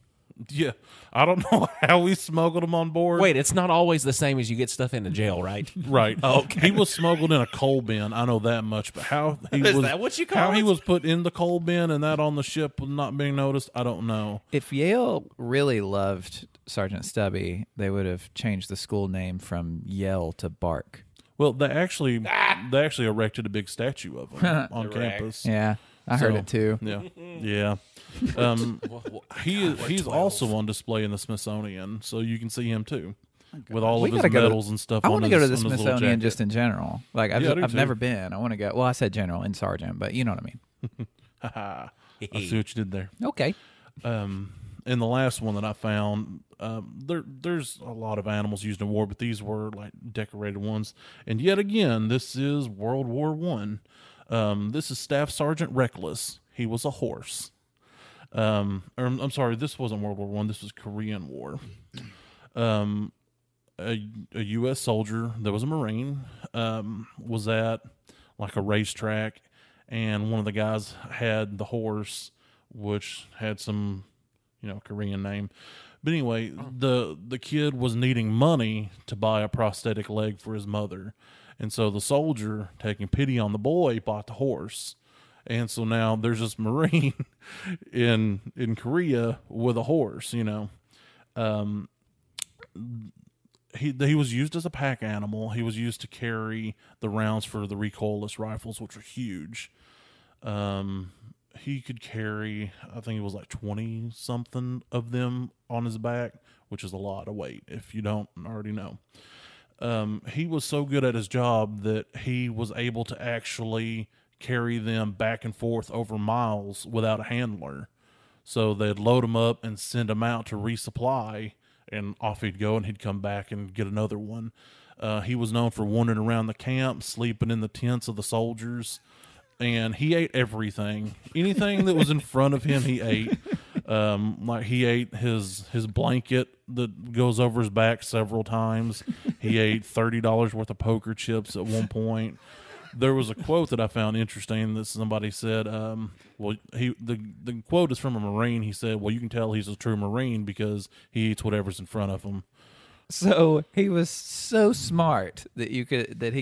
Yeah. I don't know how we smuggled him on board. Wait, it's not always the same as you get stuff into jail, right? Right. He was smuggled in a coal bin. I know that much. But how he Is was that what you call how he it? was put in the coal bin and that on the ship not being noticed, I don't know. If Yale really loved Sergeant Stubby, they would have changed the school name from Yell to Bark. Well, they actually erected a big statue of him on campus. Yeah, I heard So, it too. Yeah. He's also on display in the Smithsonian, so you can see him too, with all We of his gotta go to- medals and stuff. I want to go to the on his little Smithsonian jacket. just in general. Like Yeah, I do I've too. never been. I want to go. Well, I said general in sergeant, but you know what I mean. I see what you did there. Okay. In the last one that I found, there's a lot of animals used in war, but these were like decorated ones. And yet again, this is World War One. This is Staff Sergeant Reckless. He was a horse. I'm sorry, this wasn't World War One. This was Korean War. A U.S. soldier that was a Marine was at like a racetrack, and one of the guys had the horse, which had some, Korean name. But anyway, the kid was needing money to buy a prosthetic leg for his mother, and so the soldier, taking pity on the boy, bought the horse. And so now there's this Marine in Korea with a horse, He was used as a pack animal. He was used to carry the rounds for the recoilless rifles, which are huge. He could carry, I think it was like 20-something of them on his back, which is a lot of weight if you don't already know. He was so good at his job that he was able to actually carry them back and forth over miles without a handler. So they'd load him up and send him out to resupply, and off he'd go, and he'd come back and get another one. He was known for wandering around the camp, sleeping in the tents of the soldiers, and he ate everything. Anything that was in front of him, he ate. Like he ate his blanket that goes over his back several times. He ate $30 worth of poker chips at one point. There was a quote that I found interesting that somebody said, the quote is from a Marine. He said, well, you can tell he's a true Marine because he eats whatever's in front of him. So he was so smart that he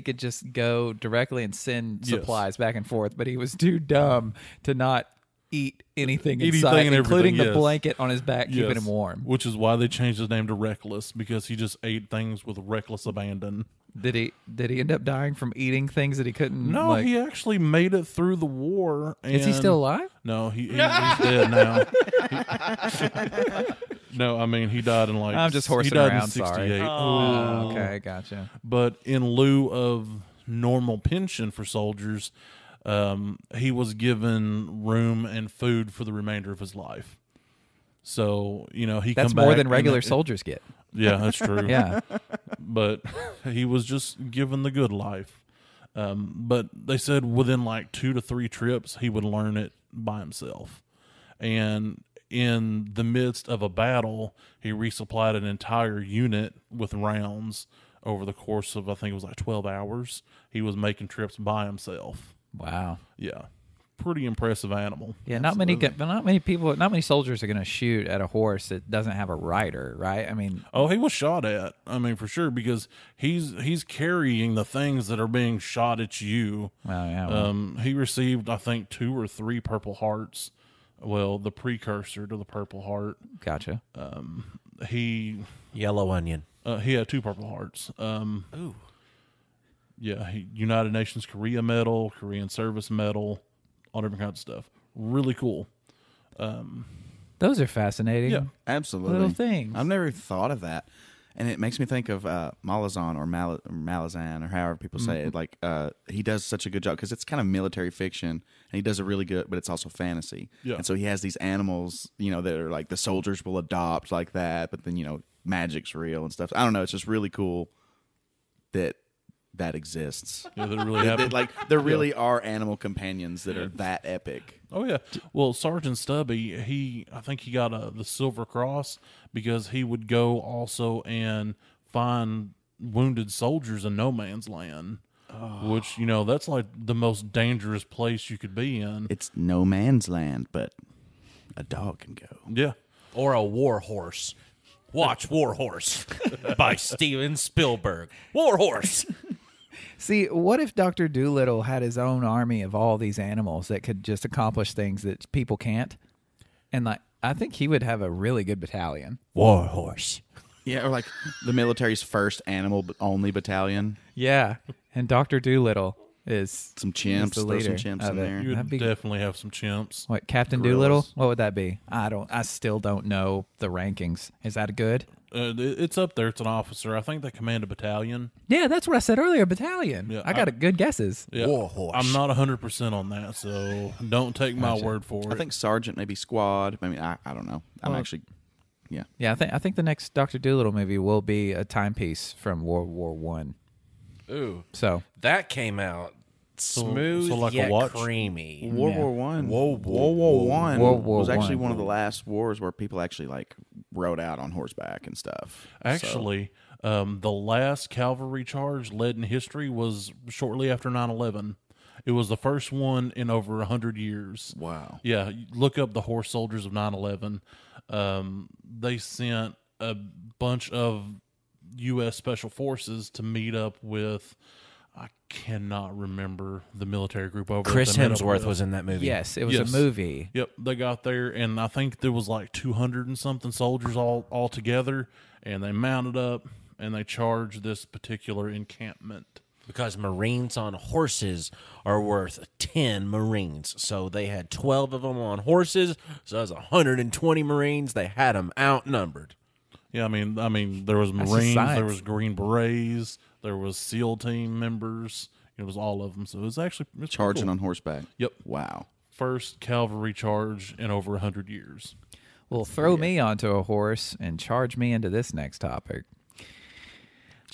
could just go directly and send supplies back and forth, but he was too dumb to not eat anything inside, and including everything, the yes. blanket on his back, keeping Yes. him warm. Which is why they changed his name to Reckless, because he just ate things with reckless abandon. Did he end up dying from eating things that he couldn't? No, like, he actually made it through the war. And is he still alive? No, he's dead now. No, I mean, he died in like... I'm just he horsing died around, in sorry. 68. Oh, okay, gotcha. But in lieu of normal pension for soldiers, he was given room and food for the remainder of his life. So, he That's come more back than and- regular soldiers get. Yeah, that's true. Yeah. But he was just given the good life. But they said within like 2 to 3 trips, he would learn it by himself. And in the midst of a battle, he resupplied an entire unit with rounds over the course of, I think it was like 12 hours. He was making trips by himself. Wow. Yeah. Pretty impressive animal. Yeah, not many soldiers are going to shoot at a horse that doesn't have a rider, right? I mean, Oh, he was shot at. I mean, for sure, because he's carrying the things that are being shot at you. well, yeah. Well, He received, I think, 2 or 3 Purple Hearts. Well, the precursor to the Purple Heart. gotcha. He Yellow onion. he had 2 Purple Hearts. Ooh. Yeah, United Nations Korea Medal, Korean Service Medal, all different kinds of stuff. Really cool. Those are fascinating. Yeah. Absolutely. Little things. I've never thought of that. And it makes me think of Malazan or Malazan or however people say it. Like he does such a good job because it's kind of military fiction, and he does it really good. But it's also fantasy. Yeah. And so he has these animals, that are like the soldiers will adopt like that. But then magic's real and stuff. I don't know. It's just really cool that exists. Yeah, that really happened. There really are animal companions that are that epic. Oh yeah. Well, Sergeant Stubby, I think he got the Silver Cross because he would go also and find wounded soldiers in no man's land, which that's like the most dangerous place you could be in. It's no man's land, but a dog can go. Yeah. Or a war horse. Watch War Horse by Steven Spielberg. War Horse. See, what if Dr. Dolittle had his own army of all these animals that could just accomplish things that people can't? And I think he would have a really good battalion. War Horse. Yeah, or like the military's first animal-only battalion. Yeah, and Dr. Dolittle is some chimps. the Throw some leader chimps of in it. there. You would definitely have some chimps. What, Captain Gorillas. Dolittle? What would that be? I still don't know the rankings. Is that good? It's up there. It's an officer. I think they command a battalion. Yeah, that's what I said earlier, battalion. Yeah, I got good guesses. Yeah, War Horse. I'm not 100% on that, so don't take my word for it. I think sergeant, maybe squad. I mean, I don't know. Yeah, I think the next Dr. Dolittle movie will be a timepiece from World War One. Ooh. So That came out smooth so like a yet watch? creamy. World War One. World War One World War was actually One. one of the last wars where people actually rode out on horseback and stuff. Actually, the last cavalry charge led in history was shortly after 9/11. It was the first one in over 100 years. Wow. Yeah, look up the horse soldiers of 9/11. They sent a bunch of U.S. Special Forces to meet up with, I cannot remember the military group over. Chris that they met up Hemsworth with. was in that movie. yes, it was Yes. a movie. Yep, they got there, and I think there was like 200 and something soldiers all together, and they mounted up and they charged this particular encampment. Because Marines on horses are worth 10 Marines. So they had 12 of them on horses. So that was 120 Marines. They had them outnumbered. Yeah, I mean, there was That's Marines, science. there was Green Berets, there was SEAL team members. It was all of them. So it was actually Charging cool. on horseback. Yep, Wow. first cavalry charge in over 100 years. Well, throw me onto a horse and charge me into this next topic.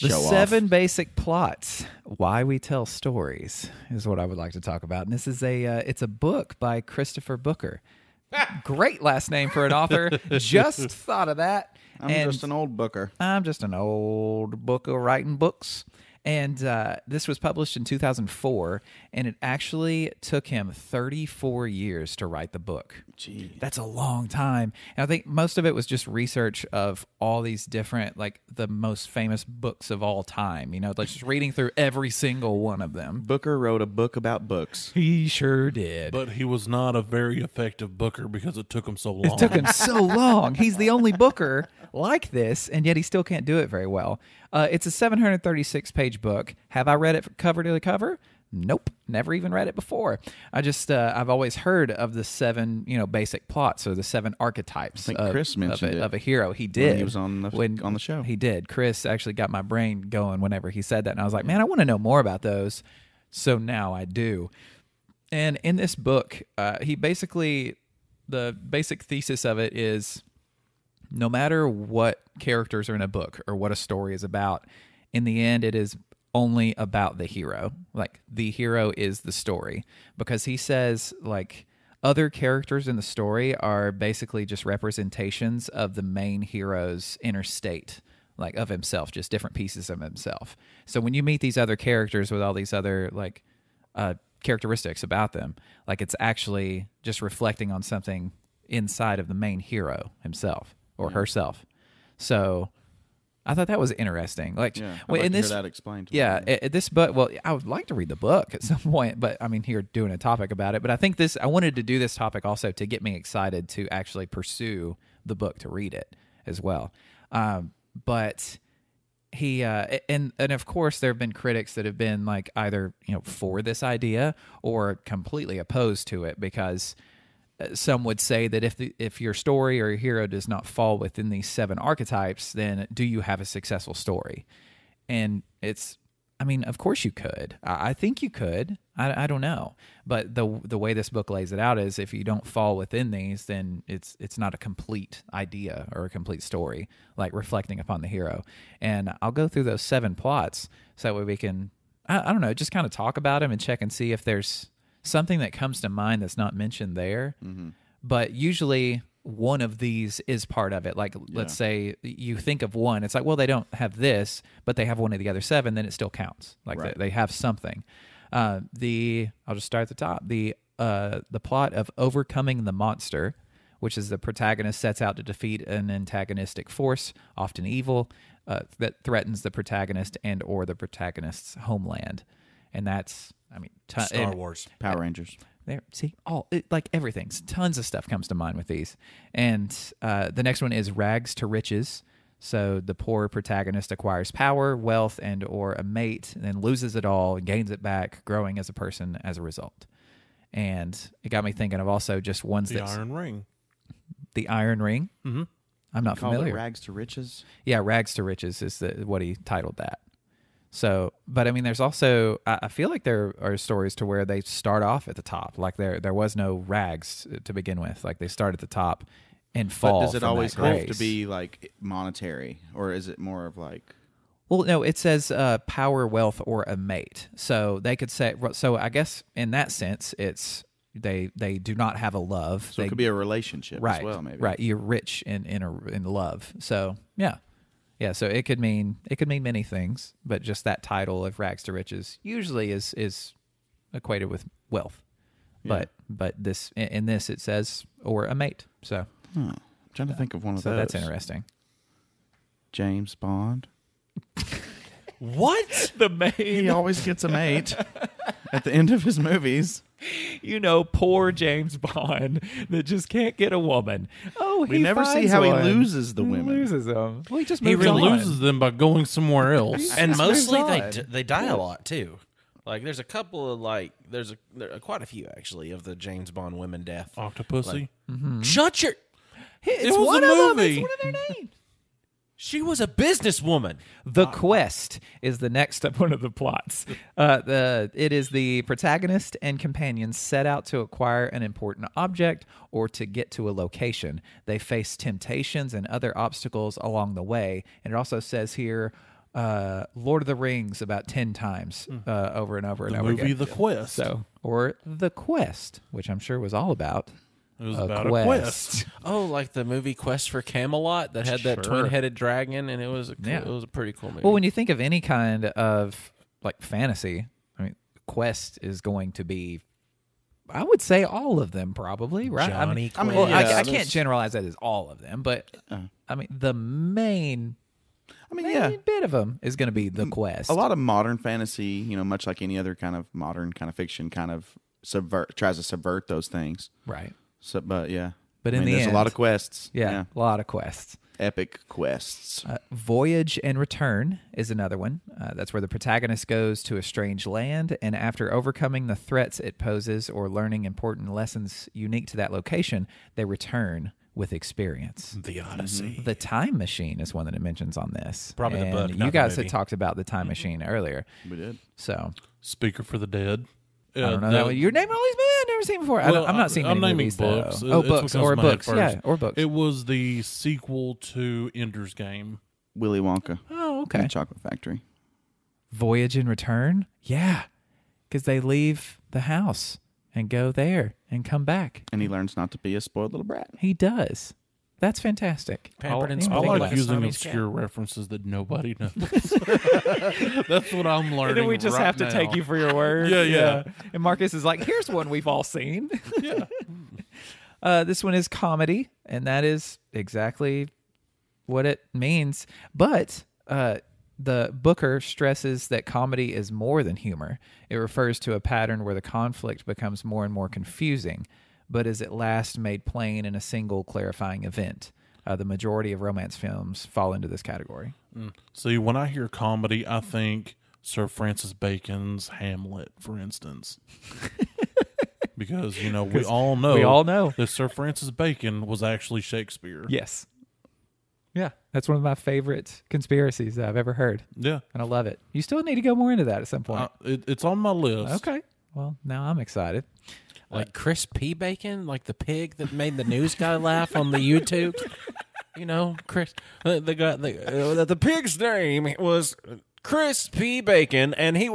The Show off. 7 basic plots why we tell stories is what I would like to talk about. And this is it's a book by Christopher Booker. Great last name for an author. Just thought of that. I'm just an old booker. I'm just an old booker writing books. And this was published in 2004, and it actually took him 34 years to write the book. Gee. That's a long time. And I think most of it was just research of all these different, the most famous books of all time. Just reading through every single one of them. Booker wrote a book about books. He sure did. But he was not a very effective booker because it took him so long. It took him so long. He's the only booker like this, and yet he still can't do it very well. It's a 736-page book. Have I read it cover to cover? Nope, never even read it before. I've always heard of the 7, basic plots or the 7 archetypes. I think Chris mentioned it of a hero. He did when he was on the show. He did. Chris actually got my brain going whenever he said that, and I was like, man, I want to know more about those. So now I do. And in this book, he basically, the basic thesis of it is, no matter what characters are in a book or what a story is about, in the end, it is only about the hero. The hero is the story. Because he says, other characters in the story are basically just representations of the main hero's inner state, of himself, just different pieces of himself. So when you meet these other characters with all these other, characteristics about them, it's actually just reflecting on something inside of the main hero himself. Or herself. So I thought that was interesting. I'd like to hear that explained. This book. Well, I would like to read the book at some point, but here doing a topic about it. But I think I wanted to do this topic also to get me excited to actually pursue the book to read it as well. But he and of course there have been critics that have been either for this idea or completely opposed to it because some would say that if your story or your hero does not fall within these 7 archetypes, then do you have a successful story? And of course you could. I think you could. I don't know. But the way this book lays it out is if you don't fall within these, then it's not a complete idea or a complete story, like reflecting upon the hero. And I'll go through those 7 plots so that way we can, I don't know, just kind of talk about them and check and see if there's something that comes to mind that's not mentioned there. Mm-hmm. But usually one of these is part of it. Like, let's say you think of one, it's like, well, they don't have this, but they have one of the other 7, then it still counts. Like they have something. I'll just start at the top. The plot of Overcoming the Monster, which is the protagonist sets out to defeat an antagonistic force, often evil, that threatens the protagonist and or the protagonist's homeland. And that's, Star Wars. Power Rangers. There, see, like everything. Tons of stuff comes to mind with these. And the next one is Rags to Riches. So the poor protagonist acquires power, wealth, and or a mate, and then loses it all and gains it back, growing as a person as a result. And it got me thinking of also just ones the Iron Ring. The Iron Ring? Mm-hmm. I'm not familiar. Rags to Riches? Yeah, Rags to Riches is what he titled that. So, but there's also, I feel like there are stories to where they start off at the top. Like there was no rags to begin with. Like they start at the top and fall. But does it always have to grace. be like monetary, or is it more of like? Well, no, it says power, wealth, or a mate. So they could say, so I guess in that sense, it's they do not have a love. So it could be a relationship as well, maybe. Right. You're rich in love. So yeah. Yeah, so it could mean many things, but just that title of Rags to Riches usually is equated with wealth. Yeah. But this in this it says or a mate. So I'm trying to think of one of those. So that's interesting. James Bond. What? The mate. He always gets a mate at the end of his movies. Poor James Bond that just can't get a woman. Oh, we never see how he loses the women. He loses them. Well, he loses them by going somewhere else. And mostly they die a lot too. Like there's a couple of there are quite a few actually of the James Bond women death. Octopussy. Shut your. It's was one a of movie. them. It's one of their names. She was a businesswoman. The Quest is the next one of the plots. It is the protagonist and companions set out to acquire an important object or to get to a location. They face temptations and other obstacles along the way. And it also says here, Lord of the Rings about 10 times over and over and over again. The movie The Quest. Or The Quest, which I'm sure was all about. It was about a quest. Oh, like the movie Quest for Camelot that had that twin-headed dragon, and it was a pretty cool movie. Well, when you think of any kind of like fantasy, Quest is going to be, I would say, all of them probably, right? I can't generalize that as all of them, but the main bit of them is going to be the Quest. A lot of modern fantasy, much like any other kind of modern kind of fiction, tries to subvert those things, right? So, but yeah, but in the there's end, a lot of quests. Yeah, a lot of quests. Epic quests. Voyage and Return is another one. That's where the protagonist goes to a strange land, and after overcoming the threats it poses or learning important lessons unique to that location, they return with experience. The Odyssey. The Time Machine is one that it mentions on this. Probably the book. You guys had talked about the Time Machine earlier. We did. So, Speaker for the Dead. I don't know. You're naming all these movies I've never seen before. Well, I'm not seeing I'm many naming movies, books. Though. Books or books. Yeah, or books. It was the sequel to Ender's Game. Willy Wonka. Oh, okay. And the Chocolate Factory. Voyage and Return? Yeah, because they leave the house and go there and come back. And he learns not to be a spoiled little brat. He does. That's fantastic. I like using obscure references that nobody knows. That's what I'm learning. And then we just have to take you for your word. Yeah. And Marcus is like, here's one we've all seen. Yeah. This one is comedy, and that is exactly what it means. But the Booker stresses that comedy is more than humor. It refers to a pattern where the conflict becomes more and more confusing, but is at last made plain in a single clarifying event. The majority of romance films fall into this category. See, when I hear comedy, I think Sir Francis Bacon's Hamlet, for instance. Because, we all know. We all know. that Sir Francis Bacon was actually Shakespeare. Yes. Yeah, that's one of my favorite conspiracies that I've ever heard, Yeah. and I love it. You still need to go more into that at some point. It's on my list. Okay. Well, now I'm excited. Like Chris P. Bacon, like the pig that made the news guy laugh on the YouTube. Chris, the pig's name was Chris P. Bacon, and he.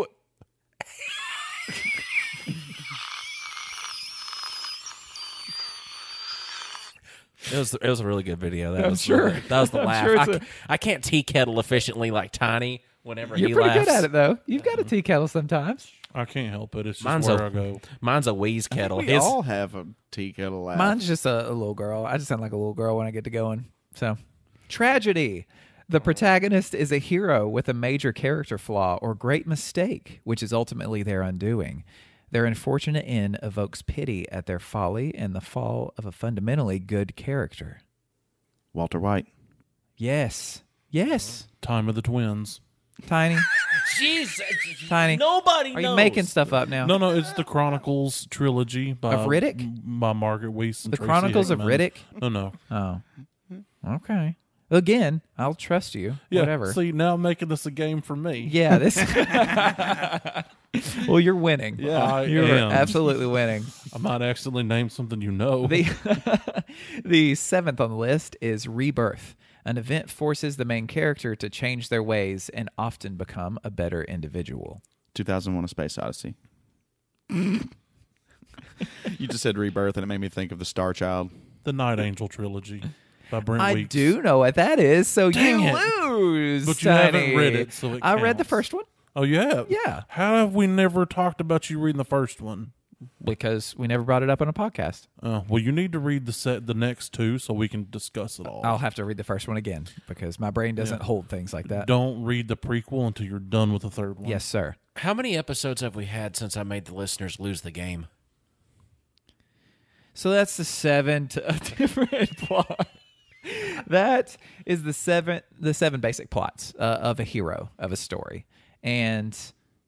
It was a really good video. That was sure. That was the I'm laugh. sure I can't tea kettle efficiently like Tiny whenever You're he pretty laughs. good at it, though. You've got a tea kettle sometimes. I can't help it. It's just Mine's where I go. Mine's a wheeze kettle. We all have a tea kettle laugh. Mine's just a little girl. I just sound like a little girl when I get to going. So, tragedy. The protagonist is a hero with a major character flaw or great mistake, which is ultimately their undoing. Their unfortunate end evokes pity at their folly and the fall of a fundamentally good character. Walter White. Yes. Yes. Time of the Twins. Tiny. Jeez, Tiny. nobody Are knows. you making stuff up now? No, it's the Chronicles trilogy by Of Riddick? by Margaret Weiss and The Tracy Chronicles of Hickman. Riddick? No. Oh. Okay. Again, I'll trust you. Yeah. Whatever. See, now I'm making this a game for me. Yeah, this. Well, you're winning. Yeah, I you're am. absolutely winning. I might accidentally name something you know. The seventh on the list is Rebirth. An event forces the main character to change their ways and often become a better individual. 2001: A Space Odyssey. You just said Rebirth, and it made me think of the Star Child. The Night Angel trilogy by Brent I Weeks. do know what that is, so Dang you it. lose. But you Tiny. haven't read it, so it I read the counts. first one. Oh, you have? Yeah. How have we never talked about you reading the first one? Because we never brought it up on a podcast. Well, you need to read the next two so we can discuss it all. I'll have to read the first one again because my brain doesn't hold things like that. Don't read the prequel until you're done with the third one. Yes, sir. How many episodes have we had since I made the listeners lose the game? So that's the seven different plot. That is the seven basic plots of a hero, of a story. And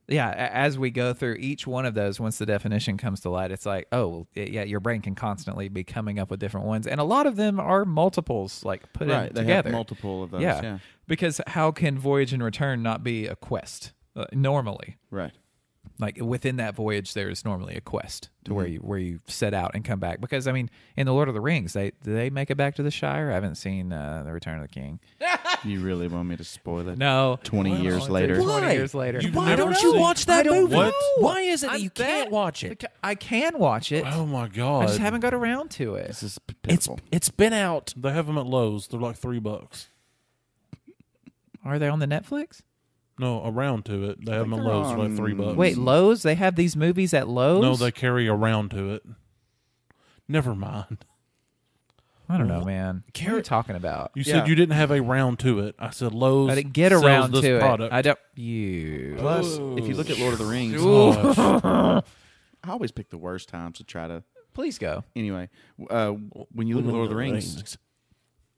yeah, as we go through each one of those, once the definition comes to light, it's like, oh, yeah, your brain can constantly be coming up with different ones. And a lot of them are multiples, like put in They together. have multiple of those. yeah. Yeah. Because how can Voyage and Return not be a quest normally? Right. Like within that voyage, there is normally a quest to where you set out and come back. Because I mean, in the Lord of the Rings, do they make it back to the Shire? I haven't seen the Return of the King. You really want me to spoil it? No, 20 years later. 20 years later. Why don't you watch that movie? What? Why is it that I you bet- can't watch it? I can watch it. Oh, my I God. just haven't got around to it. This is It's pitiful. it's been out. They have them at Lowe's. They're like $3. Are they on the Netflix? No, around to it. They have them at they're Lowe's for like on- $3. Wait, Lowe's? They have these movies at Lowe's? No, they carry around to it. Never mind. I don't know, man. What are you talking about? You Yeah. said you didn't have a round to it. I said Lowe's. I didn't get sells around this to product. it. I don't. You. Plus, if you look at Lord of the Rings, Gosh. I always pick the worst times to try to. Please go. Anyway, when you look at Lord of the Rings,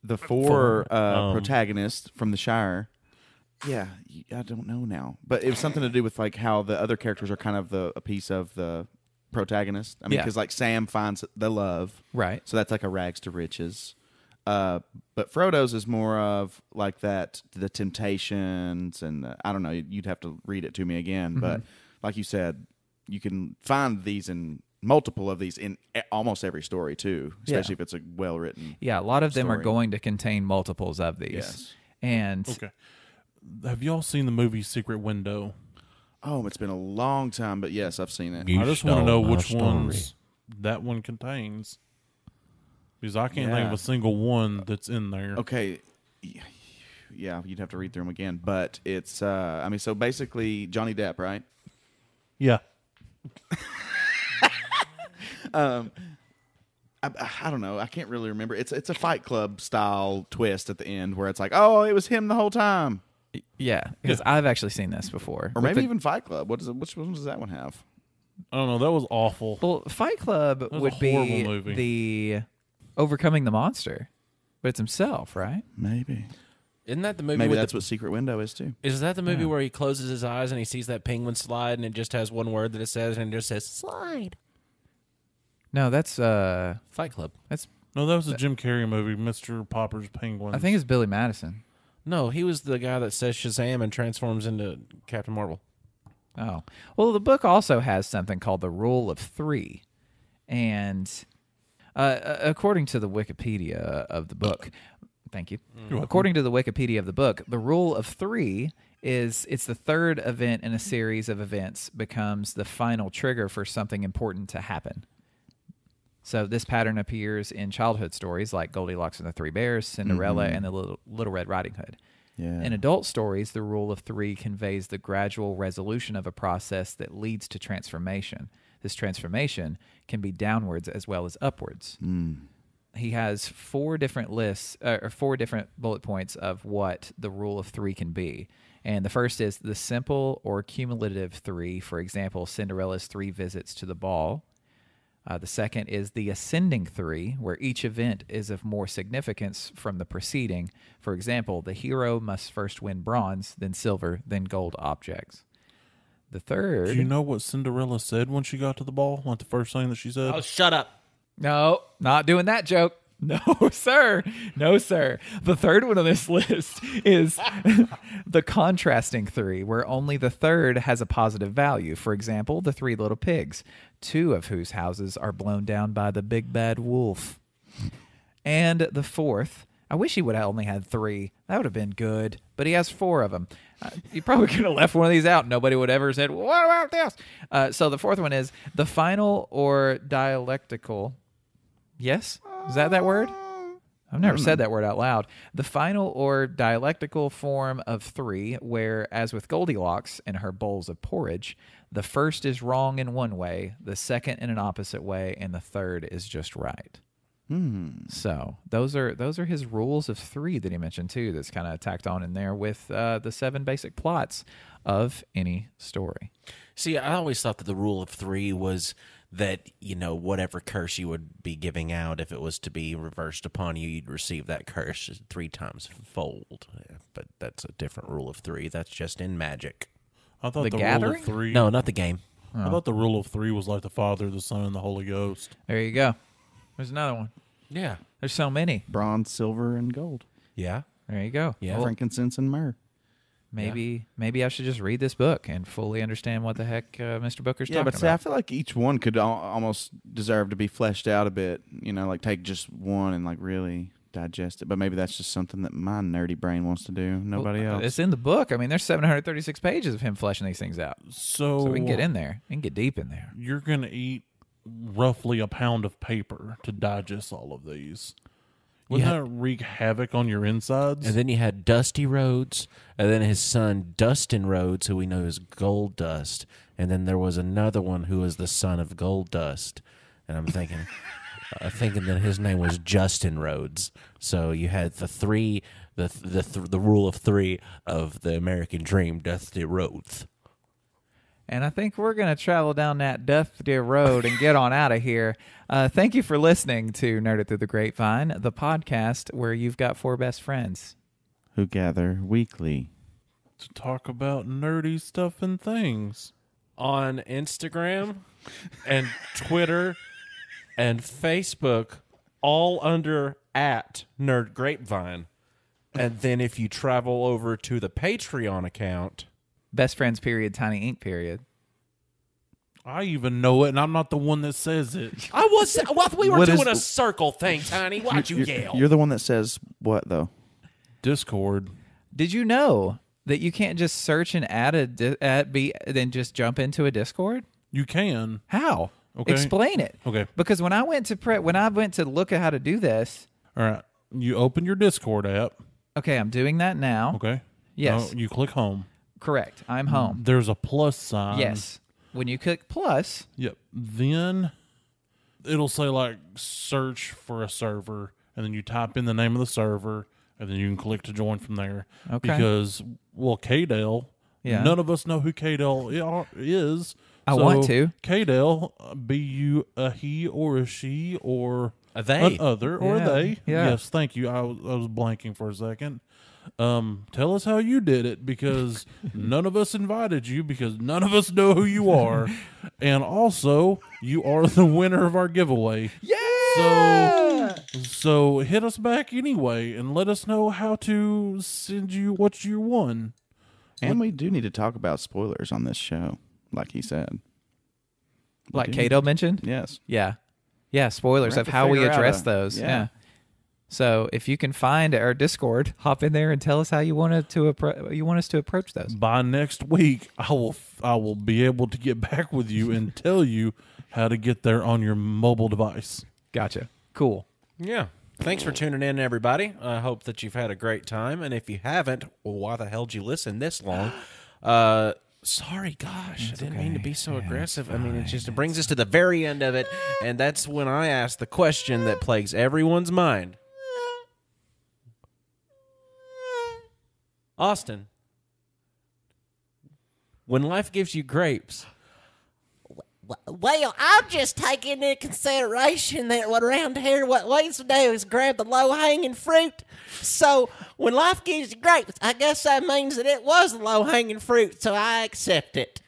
the four protagonists from the Shire. Yeah, I don't know now, but it was something to do with like how the other characters are kind of a piece of the protagonist. I mean, Yeah. because like Sam finds the love, Right. so that's like a rags to riches. But Frodo's is more of like that, the temptations, and I don't know. You'd have to read it to me again, but like you said, you can find these in multiple of these in almost every story too, especially if it's a well written. Yeah, a lot of them are Story. going to contain multiples of these. Yes. And Okay. Have y'all seen the movie Secret Window? Oh, it's been a long time, but yes, I've seen it. I just want to know which ones that one contains. Because I can't think of Yeah. a single one that's in there. Okay, yeah, you'd have to read through them again, but it's I mean, so basically Johnny Depp, right? Yeah. I don't know. I can't really remember. It's a Fight Club style twist at the end where it's like, oh, it was him the whole time, yeah, because I've actually seen this before. or With maybe the- even Fight Club. What is it? Which one does that one have? I don't know. That was awful. Well, Fight Club was a would be horrible movie. the overcoming the monster, but it's himself, right? Maybe. Isn't that the movie? Maybe with that's the, what Secret Window is too. is that the movie where he closes his eyes and he sees that penguin slide and it just has one word that it says and it just says slide? No, that's Fight Club. that's. No, that was a Jim Carrey movie, Mr. Popper's Penguins. I think it's Billy Madison. No, he was the guy that says Shazam and transforms into Captain Marvel. Oh, well, the book also has something called the Rule of Three, and according to the Wikipedia of the book, thank you. According to the Wikipedia of the book, the Rule of Three is it's the third event in a series of events becomes the final trigger for something important to happen. So this pattern appears in childhood stories like Goldilocks and the Three Bears, Cinderella, and the Little Red Riding Hood. Yeah. In adult stories, the Rule of Three conveys the gradual resolution of a process that leads to transformation. This transformation can be downwards as well as upwards. He has four different lists, or 4 different bullet points of what the Rule of Three can be. And the first is the simple or cumulative 3. For example, Cinderella's 3 visits to the ball. The second is the ascending 3, where each event is of more significance from the preceding. For example, the hero must first win bronze, then silver, then gold objects. The third... Do you know what Cinderella said when she got to the ball? Like the first thing that she said? Oh, shut up. No, not doing that joke. No, sir. No, sir. The third one on this list is the contrasting 3, where only the third has a positive value. For example, the 3 little pigs, 2 of whose houses are blown down by the big bad wolf. And the fourth, I wish he would have only had 3. That would have been good. But he has 4 of them. You probably could have left one of these out. Nobody would ever have said, what about this? So the fourth one is the final or dialectical. Yes? Is that word? I've never said that word out loud. The final or dialectical form of 3, where, as with Goldilocks and her bowls of porridge, the first is wrong in one way, the second in an opposite way, and the third is just right. So those are his rules of 3 that he mentioned too. That's kind of tacked on in there with the 7 basic plots of any story. See, I always thought that the rule of 3 was that, you know, whatever curse you would be giving out, if it was to be reversed upon you, you'd receive that curse 3 times fold. But that's a different rule of 3. That's just in magic. I thought The the rule Gathering? of 3. No, not the game. I thought the rule of 3 was like the Father, the Son, and the Holy Ghost. There you go. There's another one. Yeah. There's so many. Bronze, silver, and gold. Yeah. There you go. Yeah. Well, Frankincense and myrrh. maybe I should just read this book and fully understand what the heck Mr. Booker's Yeah, talking but see, about. I feel like each one could almost deserve to be fleshed out a bit. You know, like take just one and like really digest it. But maybe that's just something that my nerdy brain wants to do. Nobody else. It's in the book. I mean, there's 736 pages of him fleshing these things out. So So we can get in there. We can get deep in there. You're going to eat roughly a pound of paper to digest all of these. Wouldn't Yeah. that wreak havoc on your insides? And then you had Dusty Rhodes, and then his son Dustin Rhodes, who we know is Gold Dust, and then there was another one who was the son of Gold Dust, and I'm thinking, that his name was Justin Rhodes. So you had the rule of 3 of the American Dream, Dusty Rhodes. And I think we're going to travel down that dusty road and get on out of here. Thank you for listening to Nerd It Through the Grapevine, the podcast where you've got 4 best friends. Who gather weekly. to talk about nerdy stuff and things. On Instagram and Twitter and Facebook, all under @Nerd Grapevine. And then if you travel over to the Patreon account, Best friends, period, tiny ink, period. I even know it, and I'm not the one that says it. we were What doing is- a circle thing, Tiny. Why'd you yell? You're the one that says what, though? Discord. Did you know that you can't just search and then just jump into a Discord? You can. How? Okay. Explain it. Okay. Because when I went to look at how to do this, All right. You open your Discord app. okay, I'm doing that now. Okay. Yes. Now you click home. Correct. I'm home. There's a plus sign. Yes. When you click plus, Yep. Then it'll say like search for a server, and then you type in the name of the server, and then you can click to join from there. Okay. Because K-Dale, Yeah. none of us know who K-Dale is. I want to. K-Dale, be you a he or a she or A they. an other or Yeah. a they. Yeah. Yes, thank you. I was blanking for a second. tell us how you did it, because none of us invited you, because none of us know who you are. And also, you are the winner of our giveaway. Yeah! So hit us back anyway and let us know how to send you what you won. And we do need to talk about spoilers on this show, like he said. Like Kato mentioned? Yes. Yeah. Yeah, spoilers We'll of have to how we figure out address a- those. yeah. Yeah. So if you can find our Discord, hop in there and tell us how you want us to approach those. By next week, I will be able to get back with you and tell you how to get there on your mobile device. Gotcha. Cool. Yeah. Thanks for tuning in, everybody. I hope that you've had a great time. And if you haven't, well, why the hell did you listen this long? Sorry, gosh. I didn't mean to be so aggressive. I mean, it brings us to the very end of it. And that's when I ask the question that plagues everyone's mind. Austin, when life gives you grapes, Well, I'm just taking into consideration that what around here, what we used to do is grab the low-hanging fruit. So when life gives you grapes, I guess that means that it was the low-hanging fruit, so I accept it.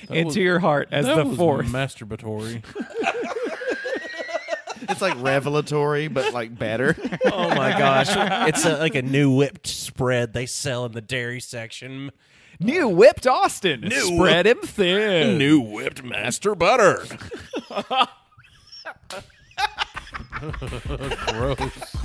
Into your heart as That the was fourth. masturbatory. It's like revelatory, but like better. oh my gosh, it's like a new whipped spread they sell in the dairy section. New whipped Austin. Spread him thin. New whipped master butter. Gross.